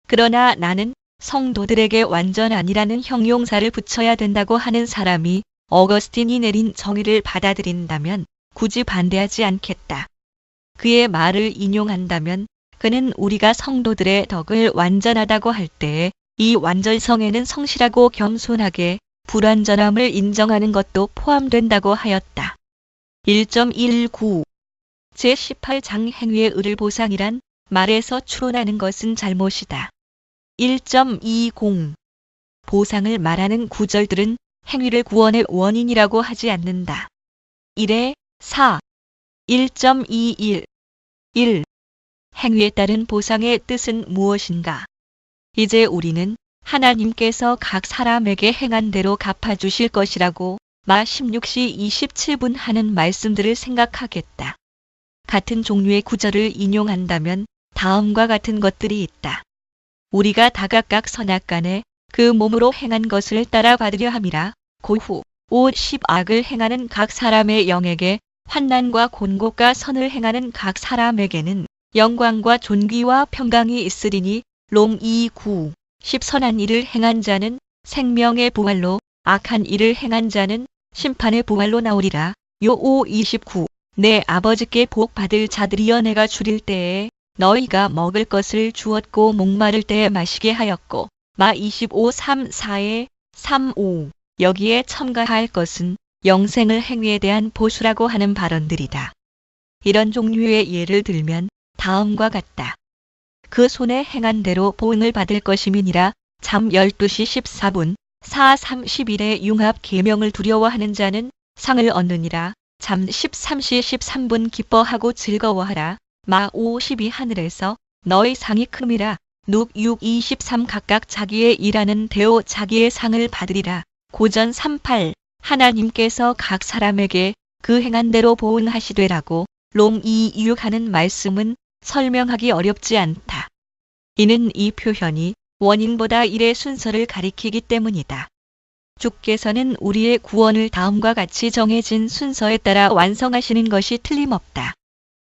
그러나 나는 성도들에게 완전한이라는 형용사를 붙여야 된다고 하는 사람이 어거스틴이 내린 정의를 받아들인다면 굳이 반대하지 않겠다. 그의 말을 인용한다면 그는 우리가 성도들의 덕을 완전하다고 할 때에 이 완전성에는 성실하고 겸손하게 불완전함을 인정하는 것도 포함된다고 하였다. 1.19 제18장 행위의 의를 보상이란 말에서 추론하는 것은 잘못이다. 1.20 보상을 말하는 구절들은 행위를 구원의 원인이라고 하지 않는다. 1에 4 1.21 1. 행위에 따른 보상의 뜻은 무엇인가? 이제 우리는 하나님께서 각 사람에게 행한 대로 갚아주실 것이라고 마 16시 27분 하는 말씀들을 생각하겠다. 같은 종류의 구절을 인용한다면 다음과 같은 것들이 있다. 우리가 다각각 선악간에 그 몸으로 행한 것을 따라 받으려 함이라. 고후 50 악을 행하는 각 사람의 영에게 환난과 곤고가 선을 행하는 각 사람에게는 영광과 존귀와 평강이 있으리니. 롬 2:9 10 선한 일을 행한 자는 생명의 부활로 악한 일을 행한 자는 심판의 부활로 나오리라. 요 5:29 내 아버지께 복 받을 자들이여 내가 줄일 때에 너희가 먹을 것을 주었고 목마를 때에 마시게 하였고 마 25:3-4에 3-5 여기에 첨가할 것은 영생을 행위에 대한 보수라고 하는 발언들이다. 이런 종류의 예를 들면 다음과 같다. 그 손에 행한 대로 보응을 받을 것임이니라. 잠 12시 14분 4:31의 융합 계명을 두려워하는 자는 상을 얻느니라. 잠 13시 13분 기뻐하고 즐거워하라. 마 52 하늘에서 너희 상이 큼이라. 눅 6:23 각각 자기의 일하는 대로 자기의 상을 받으리라. 고전 38 하나님께서 각 사람에게 그 행한 대로 보응하시되라고 롬 2:6 하는 말씀은 설명하기 어렵지 않다. 이는 이 표현이 원인보다 일의 순서를 가리키기 때문이다. 주께서는 우리의 구원을 다음과 같이 정해진 순서에 따라 완성하시는 것이 틀림없다.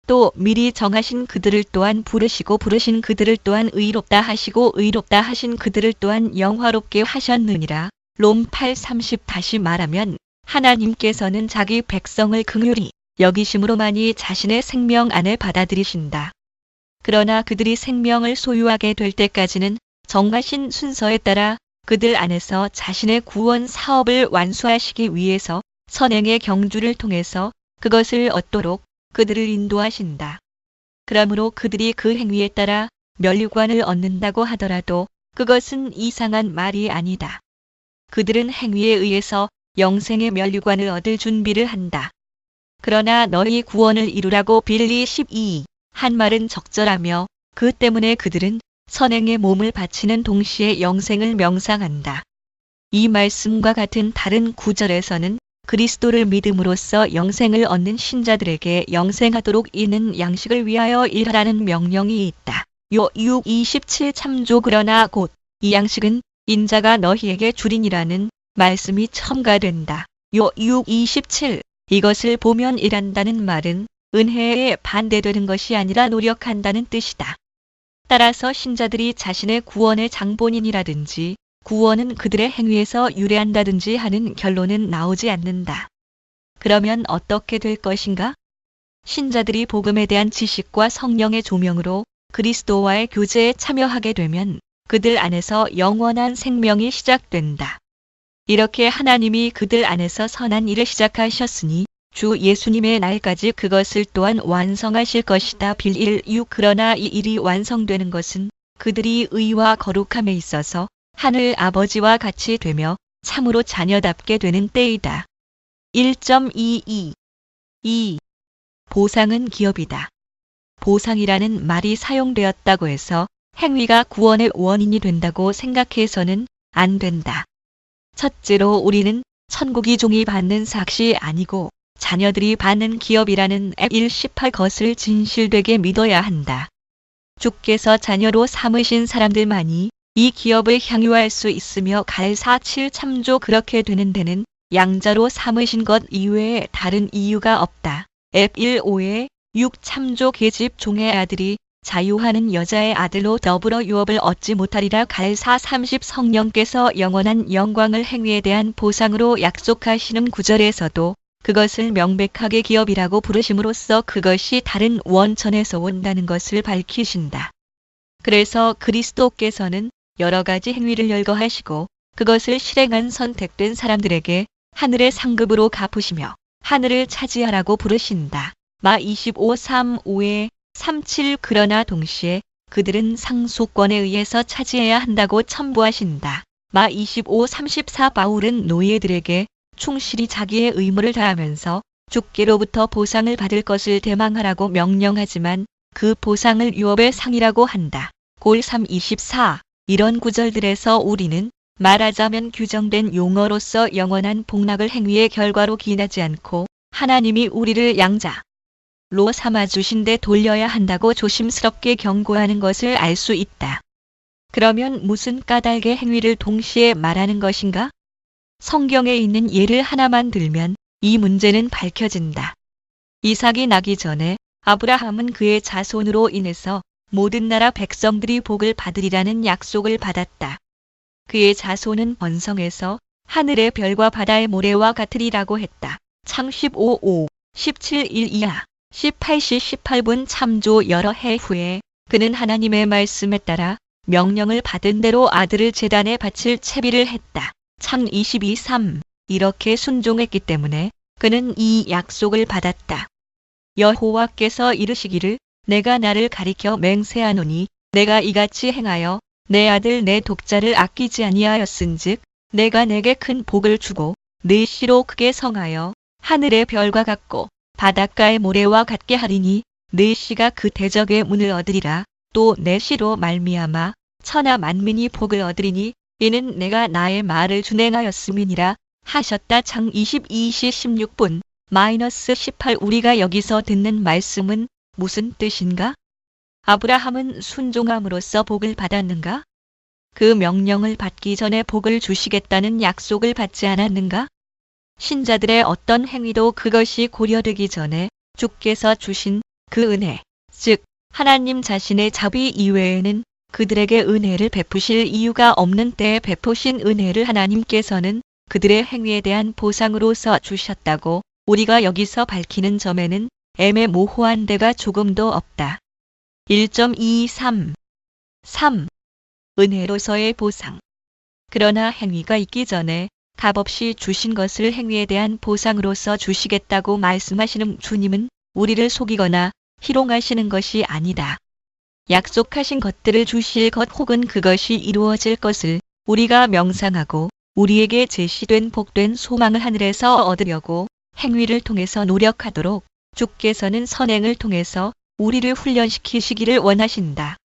또 미리 정하신 그들을 또한 부르시고 부르신 그들을 또한 의롭다 하시고 의롭다 하신 그들을 또한 영화롭게 하셨느니라. 롬 8:30 다시 말하면 하나님께서는 자기 백성을 긍휼히 여기심으로만이 자신의 생명 안에 받아들이신다. 그러나 그들이 생명을 소유하게 될 때까지는 정하신 순서에 따라 그들 안에서 자신의 구원 사업을 완수하시기 위해서 선행의 경주를 통해서 그것을 얻도록 그들을 인도하신다. 그러므로 그들이 그 행위에 따라 면류관을 얻는다고 하더라도 그것은 이상한 말이 아니다. 그들은 행위에 의해서 영생의 면류관을 얻을 준비를 한다. 그러나 너희 구원을 이루라고 빌리 12 한 말은 적절하며 그 때문에 그들은 선행의 몸을 바치는 동시에 영생을 명상한다. 이 말씀과 같은 다른 구절에서는 그리스도를 믿음으로써 영생을 얻는 신자들에게 영생하도록 이는 양식을 위하여 일하라는 명령이 있다. 요 6, 27 참조. 그러나 곧 이 양식은 인자가 너희에게 주리니라는 말씀이 첨가된다. 요 6, 27 이것을 보면 일한다는 말은 은혜에 반대되는 것이 아니라 노력한다는 뜻이다. 따라서 신자들이 자신의 구원의 장본인이라든지 구원은 그들의 행위에서 유래한다든지 하는 결론은 나오지 않는다. 그러면 어떻게 될 것인가? 신자들이 복음에 대한 지식과 성령의 조명으로 그리스도와의 교제에 참여하게 되면 그들 안에서 영원한 생명이 시작된다. 이렇게 하나님이 그들 안에서 선한 일을 시작하셨으니 주 예수님의 날까지 그것을 또한 완성하실 것이다. 빌 1, 6 그러나 이 일이 완성되는 것은 그들이 의와 거룩함에 있어서 하늘 아버지와 같이 되며 참으로 자녀답게 되는 때이다. 1.22 2. 보상은 기업이다. 보상이라는 말이 사용되었다고 해서 행위가 구원의 원인이 된다고 생각해서는 안 된다. 첫째로 우리는 천국이 종이 받는 삭시 아니고 자녀들이 받는 기업이라는 1.18 것을 진실되게 믿어야 한다. 주께서 자녀로 삼으신 사람들만이 이 기업을 향유할 수 있으며 갈사 7 참조. 그렇게 되는 데는 양자로 삼으신 것 이외에 다른 이유가 없다. F1 5에 6 참조. 계집 종의 아들이 자유하는 여자의 아들로 더불어 유업을 얻지 못하리라. 갈사 30 성령께서 영원한 영광을 행위에 대한 보상으로 약속하시는 구절에서도 그것을 명백하게 기업이라고 부르심으로써 그것이 다른 원천에서 온다는 것을 밝히신다. 그래서 그리스도께서는 여러 가지 행위를 열거하시고 그것을 실행한 선택된 사람들에게 하늘의 상급으로 갚으시며 하늘을 차지하라고 부르신다. 마 25 3 5에 37 그러나 동시에 그들은 상속권에 의해서 차지해야 한다고 첨부하신다. 마 25 34 바울은 노예들에게 충실히 자기의 의무를 다하면서 주께로부터 보상을 받을 것을 대망하라고 명령하지만 그 보상을 유업의 상이라고 한다. 골 3 24 이런 구절들에서 우리는 말하자면 규정된 용어로서 영원한 복락을 행위의 결과로 기인하지 않고 하나님이 우리를 양자로 삼아주신 데 돌려야 한다고 조심스럽게 경고하는 것을 알 수 있다. 그러면 무슨 까닭의 행위를 동시에 말하는 것인가? 성경에 있는 예를 하나만 들면 이 문제는 밝혀진다. 이삭이 나기 전에 아브라함은 그의 자손으로 인해서 모든 나라 백성들이 복을 받으리라는 약속을 받았다. 그의 자손은 번성해서 하늘의 별과 바다의 모래와 같으리라고 했다. 창 15 5, 17 1 이하, 18시 18분 참조. 여러 해 후에 그는 하나님의 말씀에 따라 명령을 받은 대로 아들을 제단에 바칠 채비를 했다. 창 22 3 이렇게 순종했기 때문에 그는 이 약속을 받았다. 여호와께서 이르시기를 내가 나를 가리켜 맹세하노니 내가 이같이 행하여 내 아들 내 독자를 아끼지 아니하였은즉 내가 내게 큰 복을 주고 네 씨로 크게 성하여 하늘의 별과 같고 바닷가의 모래와 같게 하리니 네 씨가 그 대적의 문을 얻으리라. 또 내 씨로 말미암아 천하 만민이 복을 얻으리니 이는 내가 나의 말을 준행하였음이니라 하셨다. 창 22시 16분 -18 우리가 여기서 듣는 말씀은 무슨 뜻인가? 아브라함은 순종함으로써 복을 받았는가? 그 명령을 받기 전에 복을 주시겠다는 약속을 받지 않았는가? 신자들의 어떤 행위도 그것이 고려되기 전에 주께서 주신 그 은혜, 즉 하나님 자신의 자비 이외에는 그들에게 은혜를 베푸실 이유가 없는 때에 베푸신 은혜를 하나님께서는 그들의 행위에 대한 보상으로서 주셨다고 우리가 여기서 밝히는 점에는 애매모호한 데가 조금도 없다. 1.23 3. 은혜로서의 보상. 그러나 행위가 있기 전에 값없이 주신 것을 행위에 대한 보상으로서 주시겠다고 말씀하시는 주님은 우리를 속이거나 희롱하시는 것이 아니다. 약속하신 것들을 주실 것 혹은 그것이 이루어질 것을 우리가 명상하고 우리에게 제시된 복된 소망을 하늘에서 얻으려고 행위를 통해서 노력하도록 주께서는 선행을 통해서 우리를 훈련시키시기를 원하신다.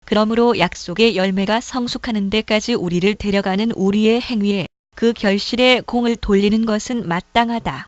그러므로 약속의 열매가 성숙하는 데까지 우리를 데려가는 우리의 행위에 그 결실에 공을 돌리는 것은 마땅하다.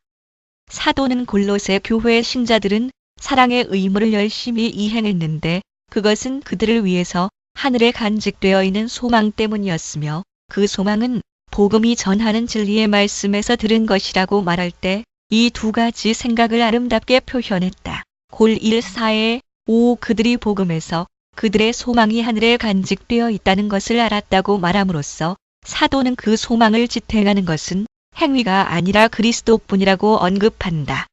사도는 골로새 교회 신자들은 사랑의 의무를 열심히 이행했는데 그것은 그들을 위해서 하늘에 간직되어 있는 소망 때문이었으며 그 소망은 복음이 전하는 진리의 말씀에서 들은 것이라고 말할 때 이 두 가지 생각을 아름답게 표현했다. 골 1:4에 5 그들이 복음에서 그들의 소망이 하늘에 간직되어 있다는 것을 알았다고 말함으로써 사도는 그 소망을 지탱하는 것은 행위가 아니라 그리스도뿐이라고 언급한다.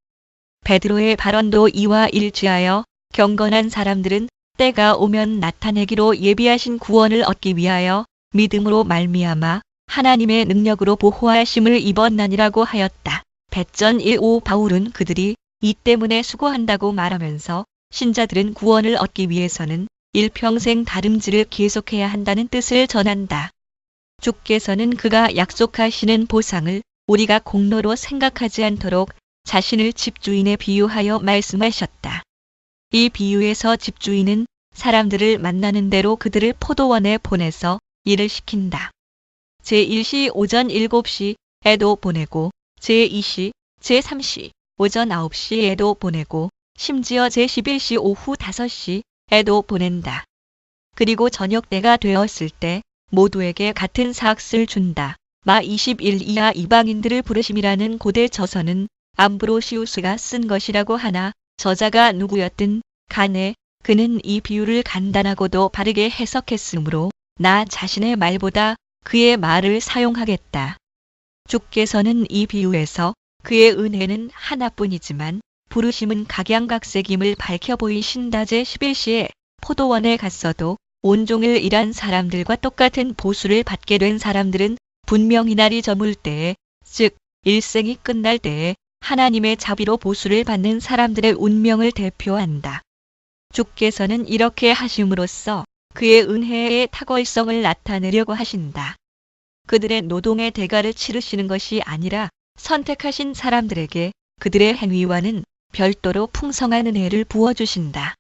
베드로의 발언도 이와 일치하여 경건한 사람들은 때가 오면 나타내기로 예비하신 구원을 얻기 위하여 믿음으로 말미암아 하나님의 능력으로 보호하심을 입었나니라고 하였다. 배전 1:5 바울은 그들이 이 때문에 수고한다고 말하면서 신자들은 구원을 얻기 위해서는 일평생 다름질을 계속해야 한다는 뜻을 전한다. 주께서는 그가 약속하시는 보상을 우리가 공로로 생각하지 않도록 자신을 집주인에 비유하여 말씀하셨다. 이 비유에서 집주인은 사람들을 만나는 대로 그들을 포도원에 보내서 일을 시킨다. 제1시 오전 7시에도 보내고 제2시, 제3시 오전 9시에도 보내고 심지어 제11시 오후 5시에도 보낸다. 그리고 저녁 때가 되었을 때 모두에게 같은 삭스를 준다. 마 21 이하 이방인들을 부르심이라는 고대 저서는 암브로시우스가 쓴 것이라고 하나 저자가 누구였든 간에 그는 이 비유를 간단하고도 바르게 해석했으므로 나 자신의 말보다 그의 말을 사용하겠다. 주께서는 이 비유에서 그의 은혜는 하나뿐이지만 부르심은 각양각색임을 밝혀 보이신다. 제11시에 포도원에 갔어도 온종일 일한 사람들과 똑같은 보수를 받게 된 사람들은 분명히 날이 저물 때에, 즉 일생이 끝날 때에 하나님의 자비로 보수를 받는 사람들의 운명을 대표한다. 주께서는 이렇게 하심으로써 그의 은혜의 탁월성을 나타내려고 하신다. 그들의 노동의 대가를 치르시는 것이 아니라 선택하신 사람들에게 그들의 행위와는 별도로 풍성한 은혜를 부어주신다.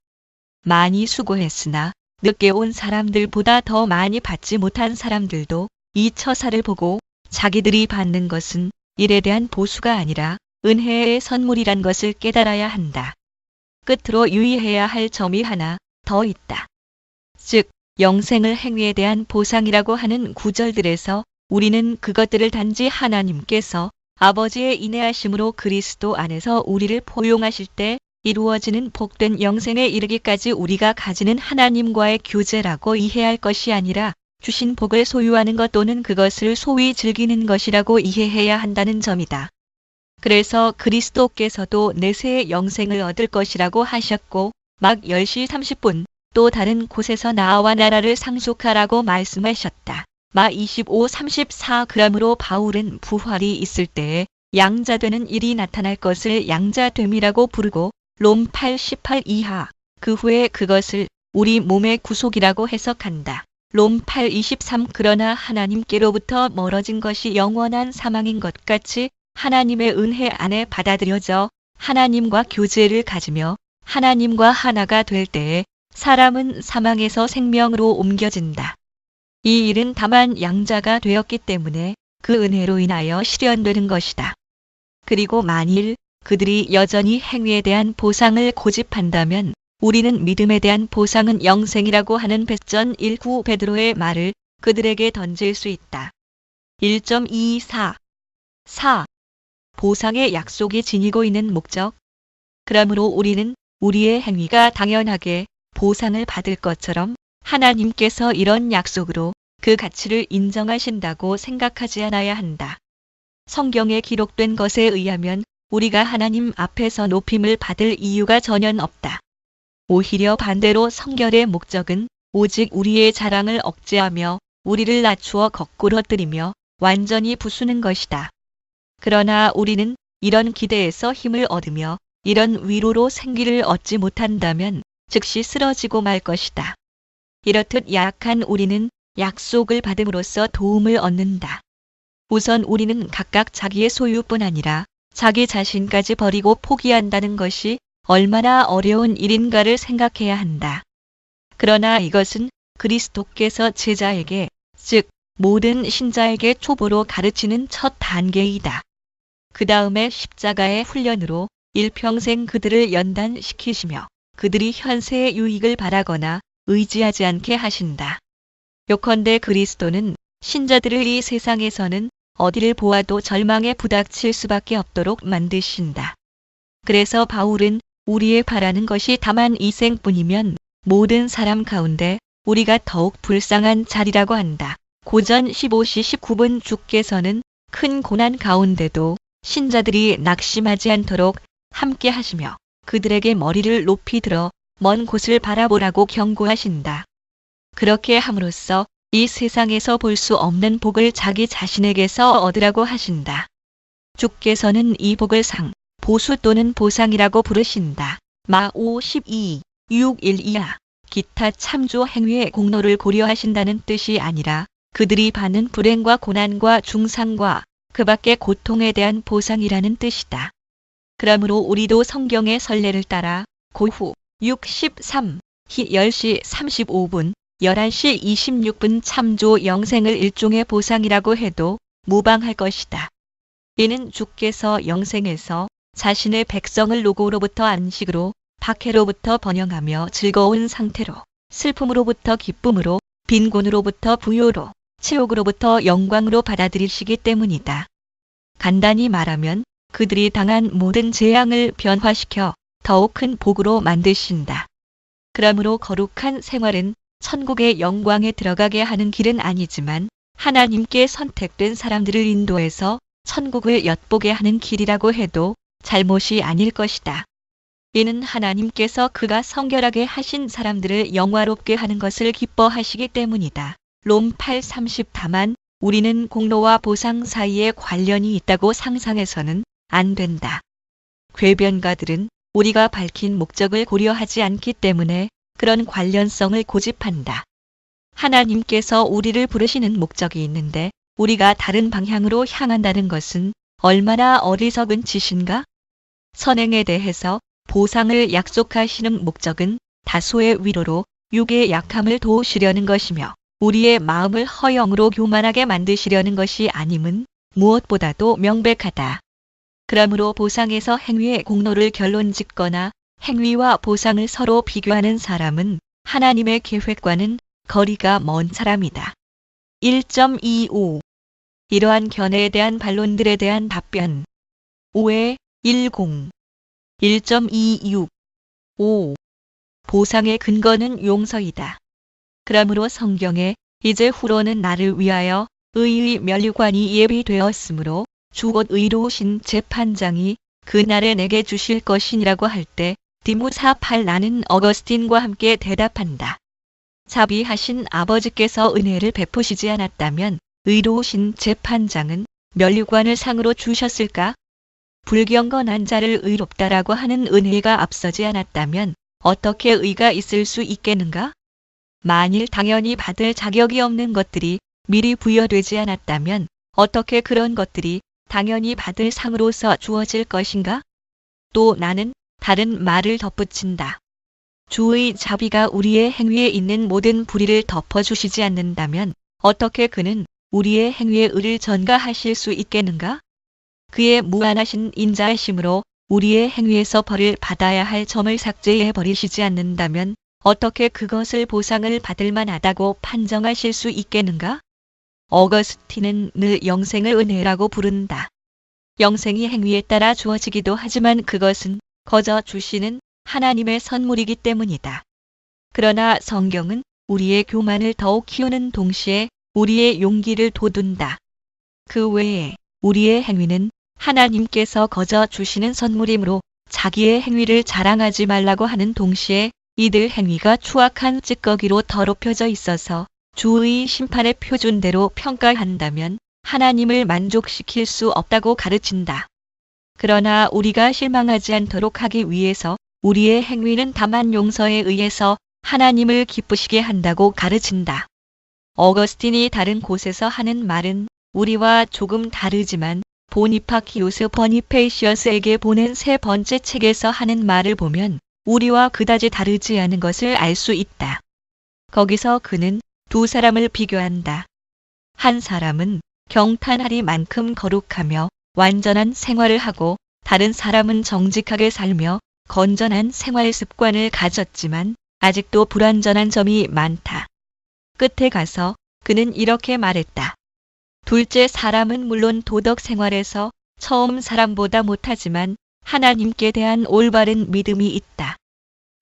많이 수고했으나 늦게 온 사람들보다 더 많이 받지 못한 사람들도 이 처사를 보고 자기들이 받는 것은 일에 대한 보수가 아니라 은혜의 선물이란 것을 깨달아야 한다. 끝으로 유의해야 할 점이 하나 더 있다. 즉, 영생을 행위에 대한 보상이라고 하는 구절들에서 우리는 그것들을 단지 하나님께서 아버지의 인내하심으로 그리스도 안에서 우리를 포용하실 때 이루어지는 복된 영생에 이르기까지 우리가 가지는 하나님과의 교제라고 이해할 것이 아니라 주신 복을 소유하는 것 또는 그것을 소위 즐기는 것이라고 이해해야 한다는 점이다. 그래서 그리스도께서도 내세의 영생을 얻을 것이라고 하셨고 막 10시 30분 또 다른 곳에서 나와 나라를 상속하라고 말씀하셨다. 마 25-34 그러므로 바울은 부활이 있을 때에 양자되는 일이 나타날 것을 양자됨이라고 부르고 롬 8-18 이하 그 후에 그것을 우리 몸의 구속이라고 해석한다. 롬 8:23 그러나 하나님께로부터 멀어진 것이 영원한 사망인 것 같이 하나님의 은혜 안에 받아들여져 하나님과 교제를 가지며 하나님과 하나가 될 때에 사람은 사망에서 생명으로 옮겨진다. 이 일은 다만 양자가 되었기 때문에 그 은혜로 인하여 실현되는 것이다. 그리고 만일 그들이 여전히 행위에 대한 보상을 고집한다면 우리는 믿음에 대한 보상은 영생이라고 하는 배전 1:9 베드로의 말을 그들에게 던질 수 있다. 1.24 4. 보상의 약속이 지니고 있는 목적. 그러므로 우리는 우리의 행위가 당연하게 보상을 받을 것처럼 하나님께서 이런 약속으로 그 가치를 인정하신다고 생각하지 않아야 한다. 성경에 기록된 것에 의하면 우리가 하나님 앞에서 높임을 받을 이유가 전혀 없다. 오히려 반대로 성결의 목적은 오직 우리의 자랑을 억제하며 우리를 낮추어 거꾸러뜨리며 완전히 부수는 것이다. 그러나 우리는 이런 기대에서 힘을 얻으며 이런 위로로 생기를 얻지 못한다면 즉시 쓰러지고 말 것이다. 이렇듯 약한 우리는 약속을 받음으로써 도움을 얻는다. 우선 우리는 각각 자기의 소유뿐 아니라 자기 자신까지 버리고 포기한다는 것이 얼마나 어려운 일인가를 생각해야 한다. 그러나 이것은 그리스도께서 제자에게, 즉 모든 신자에게 초보로 가르치는 첫 단계이다. 그 다음에 십자가의 훈련으로 일평생 그들을 연단시키시며 그들이 현세의 유익을 바라거나 의지하지 않게 하신다. 요컨대 그리스도는 신자들을 이 세상에서는 어디를 보아도 절망에 부닥칠 수밖에 없도록 만드신다. 그래서 바울은 우리의 바라는 것이 다만 이 생뿐이면 모든 사람 가운데 우리가 더욱 불쌍한 자리라고 한다. 고전 15시 19분 주께서는 큰 고난 가운데도 신자들이 낙심하지 않도록 함께 하시며 그들에게 머리를 높이 들어 먼 곳을 바라보라고 경고하신다. 그렇게 함으로써 이 세상에서 볼 수 없는 복을 자기 자신에게서 얻으라고 하신다. 주께서는 이 복을 상, 보수 또는 보상이라고 부르신다. 마5 12, 612야. 기타 참조 행위의 공로를 고려하신다는 뜻이 아니라 그들이 받는 불행과 고난과 중상과 그 밖의 고통에 대한 보상이라는 뜻이다. 그러므로 우리도 성경의 선례를 따라 고후 63, 히 10시 35분, 11시 26분 참조 영생을 일종의 보상이라고 해도 무방할 것이다. 이는 주께서 영생에서 자신의 백성을 노고로부터 안식으로, 박해로부터 번영하며 즐거운 상태로, 슬픔으로부터 기쁨으로, 빈곤으로부터 부요로, 치욕으로부터 영광으로 받아들이시기 때문이다. 간단히 말하면 그들이 당한 모든 재앙을 변화시켜 더욱 큰 복으로 만드신다. 그러므로 거룩한 생활은 천국의 영광에 들어가게 하는 길은 아니지만 하나님께 선택된 사람들을 인도해서 천국을 엿보게 하는 길이라고 해도 잘못이 아닐 것이다. 이는 하나님께서 그가 성결하게 하신 사람들을 영화롭게 하는 것을 기뻐하시기 때문이다. 롬 8:30 다만 우리는 공로와 보상 사이에 관련이 있다고 상상해서는 안 된다. 궤변가들은 우리가 밝힌 목적을 고려하지 않기 때문에 그런 관련성을 고집한다. 하나님께서 우리를 부르시는 목적이 있는데 우리가 다른 방향으로 향한다는 것은 얼마나 어리석은 짓인가? 선행에 대해서 보상을 약속하시는 목적은 다소의 위로로 육의 약함을 도우시려는 것이며 우리의 마음을 허영으로 교만하게 만드시려는 것이 아님은 무엇보다도 명백하다. 그러므로 보상에서 행위의 공로를 결론짓거나 행위와 보상을 서로 비교하는 사람은 하나님의 계획과는 거리가 먼 사람이다. 1.25 이러한 견해에 대한 반론들에 대한 답변 5회 10 1.26 5 보상의 근거는 용서이다. 그러므로 성경에 이제 후로는 나를 위하여 의의 면류관이 예비되었으므로 주 곧 의로우신 재판장이 그날에 내게 주실 것이니라고 할 때 디모사 8 나는 어거스틴과 함께 대답한다. 자비하신 아버지께서 은혜를 베푸시지 않았다면 의로우신 재판장은 면류관을 상으로 주셨을까? 불경건한 자를 의롭다라고 하는 은혜가 앞서지 않았다면 어떻게 의가 있을 수 있겠는가? 만일 당연히 받을 자격이 없는 것들이 미리 부여되지 않았다면 어떻게 그런 것들이 당연히 받을 상으로서 주어질 것인가? 또 나는 다른 말을 덧붙인다. 주의 자비가 우리의 행위에 있는 모든 불의를 덮어주시지 않는다면 어떻게 그는 우리의 행위에 의를 전가하실 수 있겠는가? 그의 무한하신 인자하심으로 우리의 행위에서 벌을 받아야 할 점을 삭제해 버리시지 않는다면 어떻게 그것을 보상을 받을 만하다고 판정하실 수 있겠는가? 어거스틴은 늘 영생을 은혜라고 부른다. 영생이 행위에 따라 주어지기도 하지만 그것은 거저 주시는 하나님의 선물이기 때문이다. 그러나 성경은 우리의 교만을 더욱 키우는 동시에 우리의 용기를 돋운다. 그 외에 우리의 행위는 하나님께서 거저 주시는 선물이므로 자기의 행위를 자랑하지 말라고 하는 동시에 이들 행위가 추악한 찌꺼기로 더럽혀져 있어서 주의 심판의 표준대로 평가한다면 하나님을 만족시킬 수 없다고 가르친다. 그러나 우리가 실망하지 않도록 하기 위해서 우리의 행위는 다만 용서에 의해서 하나님을 기쁘시게 한다고 가르친다. 어거스틴이 다른 곳에서 하는 말은 우리와 조금 다르지만 보니파키우스 버니페이시어스에게 보낸 세 번째 책에서 하는 말을 보면 우리와 그다지 다르지 않은 것을 알 수 있다. 거기서 그는 두 사람을 비교한다. 한 사람은 경탄하리만큼 거룩하며 완전한 생활을 하고 다른 사람은 정직하게 살며 건전한 생활 습관을 가졌지만 아직도 불완전한 점이 많다. 끝에 가서 그는 이렇게 말했다. 둘째 사람은 물론 도덕 생활에서 처음 사람보다 못하지만 하나님께 대한 올바른 믿음이 있다.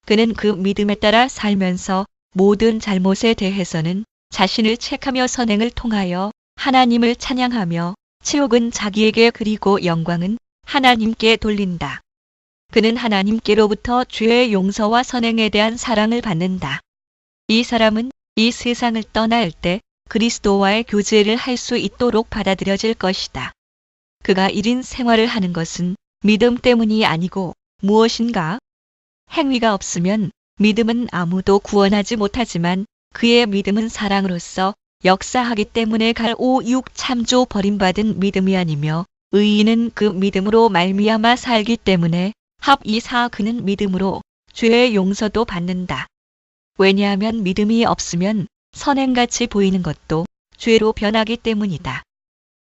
그는 그 믿음에 따라 살면서 모든 잘못에 대해서는 자신을 책하며 선행을 통하여 하나님을 찬양하며 치욕은 자기에게 그리고 영광은 하나님께 돌린다. 그는 하나님께로부터 죄의 용서와 선행에 대한 사랑을 받는다. 이 사람은 이 세상을 떠날 때 그리스도와의 교제를 할 수 있도록 받아들여질 것이다. 그가 1인 생활을 하는 것은 믿음 때문이 아니고 무엇인가? 행위가 없으면 믿음은 아무도 구원하지 못하지만 그의 믿음은 사랑으로서 역사하기 때문에 갈 5, 6 참조 버림받은 믿음이 아니며 의인은 그 믿음으로 말미암아 살기 때문에 합 2, 4 그는 믿음으로 죄의 용서도 받는다. 왜냐하면 믿음이 없으면 선행같이 보이는 것도 죄로 변하기 때문이다.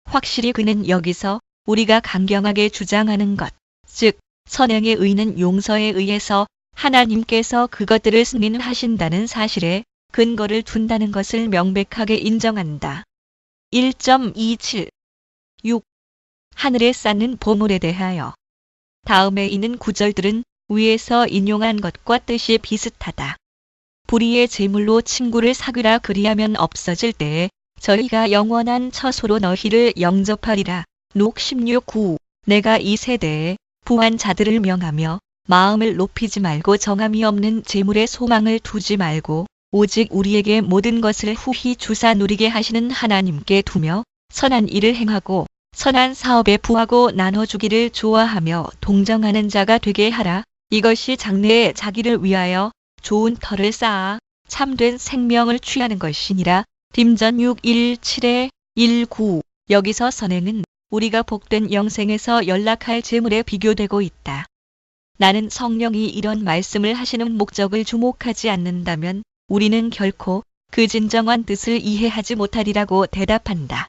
확실히 그는 여기서 우리가 강경하게 주장하는 것, 즉 선행의 의는 용서에 의해서 하나님께서 그것들을 승인하신다는 사실에 근거를 둔다는 것을 명백하게 인정한다. 1.27 6. 하늘에 쌓는 보물에 대하여 다음에 있는 구절들은 위에서 인용한 것과 뜻이 비슷하다. 불의의 제물로 친구를 사귀라 그리하면 없어질 때에 저희가 영원한 처소로 너희를 영접하리라. 록 16:9 내가 이 세대에 부한 자들을 명하며 마음을 높이지 말고 정함이 없는 재물에 소망을 두지 말고 오직 우리에게 모든 것을 후히 주사 누리게 하시는 하나님께 두며 선한 일을 행하고 선한 사업에 부하고 나눠주기를 좋아하며 동정하는 자가 되게 하라. 이것이 장래에 자기를 위하여 좋은 터를 쌓아 참된 생명을 취하는 것이니라. 딤전 6:17-19 여기서 선행은 우리가 복된 영생에서 연락할 재물에 비교되고 있다. 나는 성령이 이런 말씀을 하시는 목적을 주목하지 않는다면 우리는 결코 그 진정한 뜻을 이해하지 못하리라고 대답한다.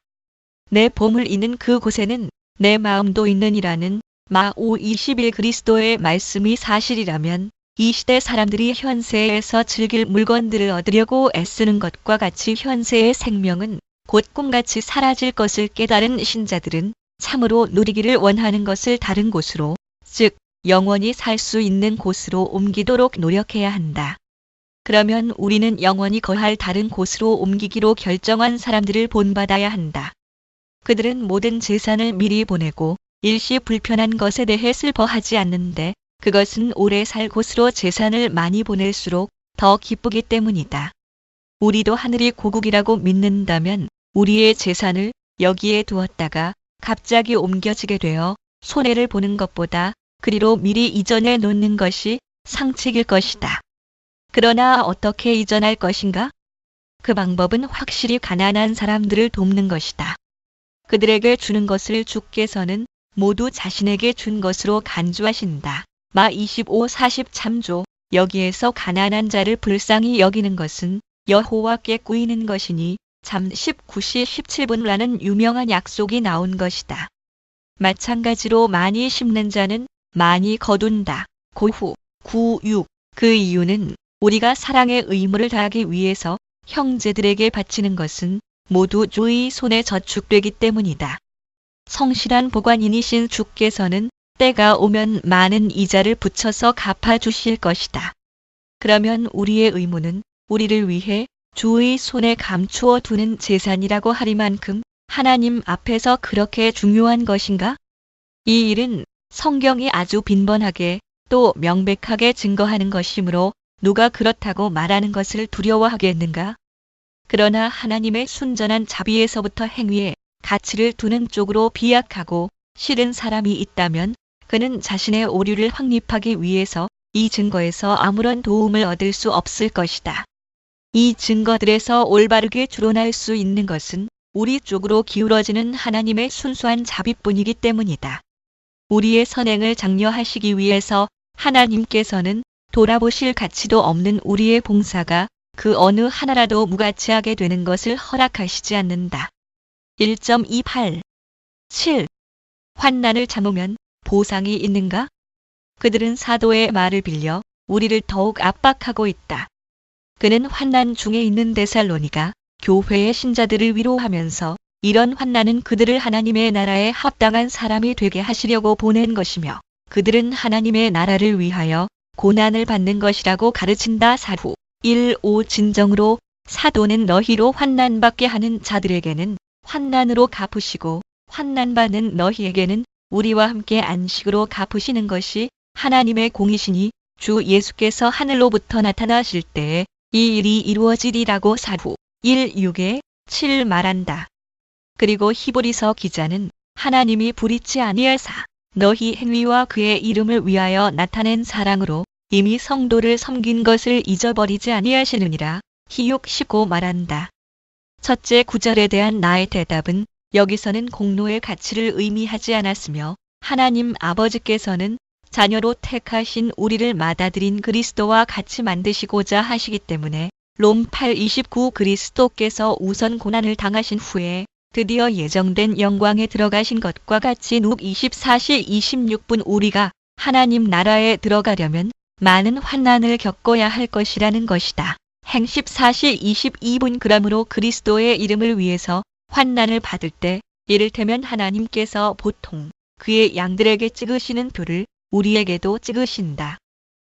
내 보물 있는 그곳에는 내 마음도 있느니라는 마5 21 그리스도의 말씀이 사실이라면 이 시대 사람들이 현세에서 즐길 물건들을 얻으려고 애쓰는 것과 같이 현세의 생명은 곧 꿈같이 사라질 것을 깨달은 신자들은 참으로 누리기를 원하는 것을 다른 곳으로, 즉 영원히 살 수 있는 곳으로 옮기도록 노력해야 한다. 그러면 우리는 영원히 거할 다른 곳으로 옮기기로 결정한 사람들을 본받아야 한다. 그들은 모든 재산을 미리 보내고 일시 불편한 것에 대해 슬퍼하지 않는데 그것은 오래 살 곳으로 재산을 많이 보낼수록 더 기쁘기 때문이다. 우리도 하늘이 고국이라고 믿는다면 우리의 재산을 여기에 두었다가 갑자기 옮겨지게 되어 손해를 보는 것보다 그리로 미리 이전해 놓는 것이 상책일 것이다. 그러나 어떻게 이전할 것인가? 그 방법은 확실히 가난한 사람들을 돕는 것이다. 그들에게 주는 것을 주께서는 모두 자신에게 준 것으로 간주하신다. 마 25-40 참조. 여기에서 가난한 자를 불쌍히 여기는 것은 여호와께 꾸이는 것이니 잠 19시 17분라는 유명한 약속이 나온 것이다. 마찬가지로 많이 심는 자는 많이 거둔다. 고후 9-6 그 이유는 우리가 사랑의 의무를 다하기 위해서 형제들에게 바치는 것은 모두 주의 손에 저축되기 때문이다. 성실한 보관인이신 주께서는 때가 오면 많은 이자를 붙여서 갚아주실 것이다. 그러면 우리의 의무는 우리를 위해 주의 손에 감추어 두는 재산이라고 하리만큼 하나님 앞에서 그렇게 중요한 것인가? 이 일은 성경이 아주 빈번하게 또 명백하게 증거하는 것이므로 누가 그렇다고 말하는 것을 두려워하겠는가? 그러나 하나님의 순전한 자비에서부터 행위에 가치를 두는 쪽으로 비약하고 싫은 사람이 있다면 그는 자신의 오류를 확립하기 위해서 이 증거에서 아무런 도움을 얻을 수 없을 것이다. 이 증거들에서 올바르게 추론할 수 있는 것은 우리 쪽으로 기울어지는 하나님의 순수한 자비뿐이기 때문이다. 우리의 선행을 장려하시기 위해서 하나님께서는 돌아보실 가치도 없는 우리의 봉사가 그 어느 하나라도 무가치하게 되는 것을 허락하시지 않는다. 1.28 7. 환난을 참으면 보상이 있는가? 그들은 사도의 말을 빌려 우리를 더욱 압박하고 있다. 그는 환난 중에 있는 데살로니가 교회의 신자들을 위로하면서 이런 환난은 그들을 하나님의 나라에 합당한 사람이 되게 하시려고 보낸 것이며 그들은 하나님의 나라를 위하여 고난을 받는 것이라고 가르친다. 사후 1.5 진정으로 사도는 너희로 환난받게 하는 자들에게는 환난으로 갚으시고 환난받는 너희에게는 우리와 함께 안식으로 갚으시는 것이 하나님의 공이시니 주 예수께서 하늘로부터 나타나실 때에 이 일이 이루어지리라고 사후 1.6에 7 말한다. 그리고 히브리서 기자는 하나님이 불의치 아니하사 너희 행위와 그의 이름을 위하여 나타낸 사랑으로 이미 성도를 섬긴 것을 잊어버리지 아니하시느니라 히육 15 말한다. 첫째 구절에 대한 나의 대답은 여기서는 공로의 가치를 의미하지 않았으며 하나님 아버지께서는 자녀로 택하신 우리를 받아들인 그리스도와 같이 만드시고자 하시기 때문에 롬 8:29 그리스도께서 우선 고난을 당하신 후에 드디어 예정된 영광에 들어가신 것과 같이 룩 24시 26분 우리가 하나님 나라에 들어가려면 많은 환난을 겪어야 할 것이라는 것이다. 행 14시 22분 그러므로 그리스도의 이름을 위해서 환난을 받을 때 이를테면 하나님께서 보통 그의 양들에게 찍으시는 표를 우리에게도 찍으신다.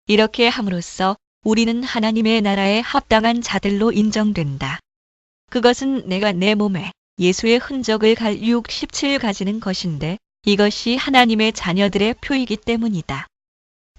이렇게 함으로써 우리는 하나님의 나라에 합당한 자들로 인정된다. 그것은 내가 내 몸에 예수의 흔적을 갈 67 가지는 것인데 이것이 하나님의 자녀들의 표이기 때문이다.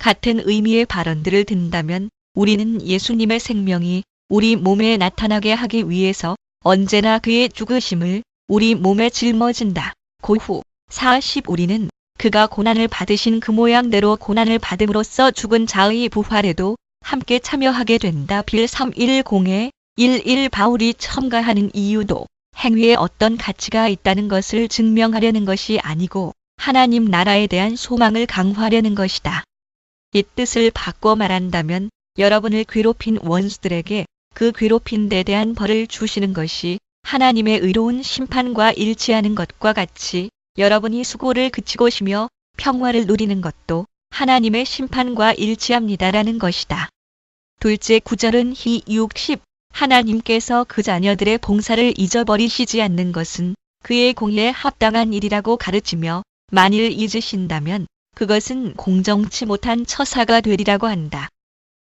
같은 의미의 발언들을 든다면 우리는 예수님의 생명이 우리 몸에 나타나게 하기 위해서 언제나 그의 죽으심을 우리 몸에 짊어진다. 고후 40 우리는 그가 고난을 받으신 그 모양대로 고난을 받음으로써 죽은 자의 부활에도 함께 참여하게 된다. 빌 310에 11 바울이 첨가하는 이유도 행위에 어떤 가치가 있다는 것을 증명하려는 것이 아니고 하나님 나라에 대한 소망을 강화하려는 것이다. 이 뜻을 바꿔 말한다면 여러분을 괴롭힌 원수들에게 그 괴롭힌 데 대한 벌을 주시는 것이 하나님의 의로운 심판과 일치하는 것과 같이 여러분이 수고를 그치고 쉬며 평화를 누리는 것도 하나님의 심판과 일치합니다라는 것이다. 둘째 구절은 히 60 하나님께서 그 자녀들의 봉사를 잊어버리시지 않는 것은 그의 공의에 합당한 일이라고 가르치며 만일 잊으신다면 그것은 공정치 못한 처사가 되리라고 한다.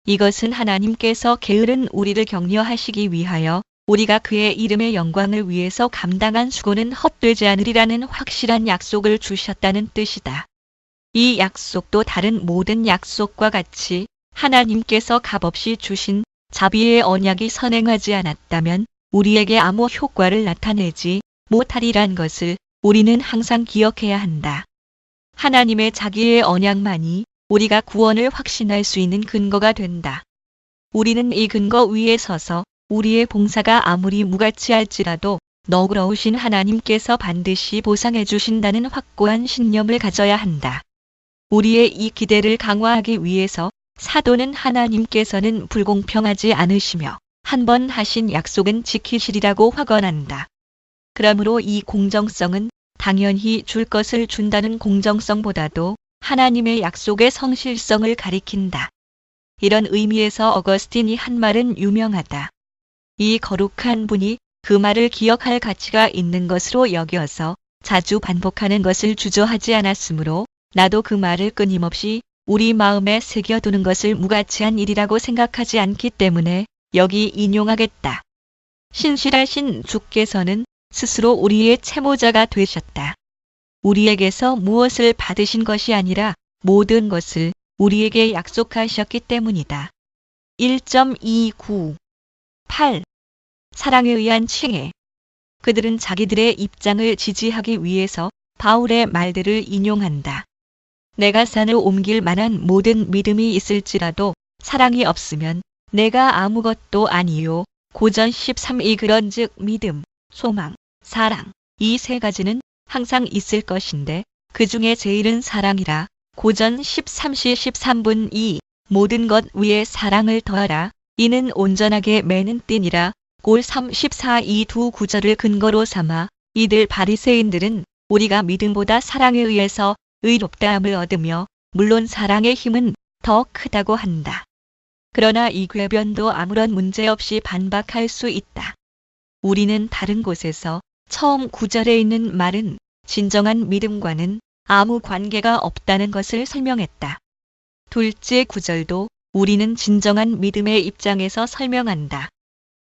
이것은 하나님께서 게으른 우리를 격려하시기 위하여 우리가 그의 이름의 영광을 위해서 감당한 수고는 헛되지 않으리라는 확실한 약속을 주셨다는 뜻이다. 이 약속도 다른 모든 약속과 같이 하나님께서 값없이 주신 자비의 언약이 선행하지 않았다면 우리에게 아무 효과를 나타내지 못하리란 것을 우리는 항상 기억해야 한다. 하나님의 자기의 언약만이 우리가 구원을 확신할 수 있는 근거가 된다. 우리는 이 근거 위에 서서 우리의 봉사가 아무리 무가치할지라도 너그러우신 하나님께서 반드시 보상해 주신다는 확고한 신념을 가져야 한다. 우리의 이 기대를 강화하기 위해서 사도는 하나님께서는 불공평하지 않으시며 한 번 하신 약속은 지키시리라고 확언한다. 그러므로 이 공정성은 당연히 줄 것을 준다는 공정성보다도 하나님의 약속의 성실성을 가리킨다. 이런 의미에서 어거스틴이 한 말은 유명하다. 이 거룩한 분이 그 말을 기억할 가치가 있는 것으로 여겨서 자주 반복하는 것을 주저하지 않았으므로 나도 그 말을 끊임없이 우리 마음에 새겨두는 것을 무가치한 일이라고 생각하지 않기 때문에 여기 인용하겠다. 신실하신 주께서는 스스로 우리의 채무자가 되셨다. 우리에게서 무엇을 받으신 것이 아니라 모든 것을 우리에게 약속하셨기 때문이다. 1.29 8. 사랑에 의한 칭해. 그들은 자기들의 입장을 지지하기 위해서 바울의 말들을 인용한다. 내가 산을 옮길 만한 모든 믿음이 있을지라도 사랑이 없으면 내가 아무것도 아니요. 고전 13이 그런즉 믿음, 소망, 사랑 이 세 가지는 항상 있을 것인데 그 중에 제일은 사랑이라. 고전 13시 13분 2 모든 것 위에 사랑을 더하라. 이는 온전하게 매는 띠니라. 골 34 이 두 구절을 근거로 삼아 이들 바리새인들은 우리가 믿음보다 사랑에 의해서 의롭다함을 얻으며 물론 사랑의 힘은 더 크다고 한다. 그러나 이 궤변도 아무런 문제 없이 반박할 수 있다. 우리는 다른 곳에서 처음 구절에 있는 말은 진정한 믿음과는 아무 관계가 없다는 것을 설명했다. 둘째 구절도 우리는 진정한 믿음의 입장에서 설명한다.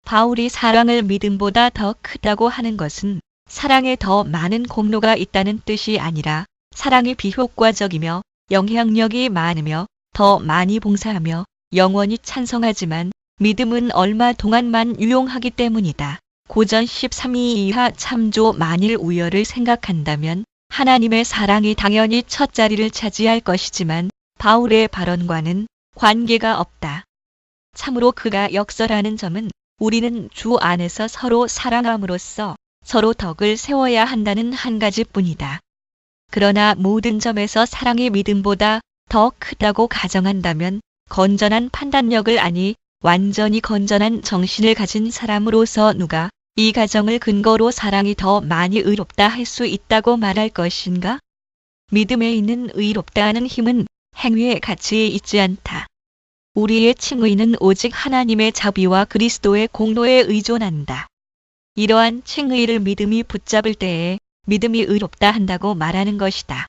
바울이 사랑을 믿음보다 더 크다고 하는 것은 사랑에 더 많은 공로가 있다는 뜻이 아니라 사랑이 비효과적이며 영향력이 많으며 더 많이 봉사하며 영원히 찬성하지만 믿음은 얼마 동안만 유용하기 때문이다. 고전 13이 이하 참조. 만일 우열을 생각한다면 하나님의 사랑이 당연히 첫 자리를 차지할 것이지만 바울의 발언과는 관계가 없다. 참으로 그가 역설하는 점은 우리는 주 안에서 서로 사랑함으로써 서로 덕을 세워야 한다는 한 가지뿐이다. 그러나 모든 점에서 사랑이 믿음보다 더 크다고 가정한다면 건전한 판단력을 아니 완전히 건전한 정신을 가진 사람으로서 누가 이 가정을 근거로 사랑이 더 많이 의롭다 할 수 있다고 말할 것인가? 믿음에 있는 의롭다 하는 힘은 행위의 가치에 있지 않다. 우리의 칭의는 오직 하나님의 자비와 그리스도의 공로에 의존한다. 이러한 칭의를 믿음이 붙잡을 때에 믿음이 의롭다 한다고 말하는 것이다.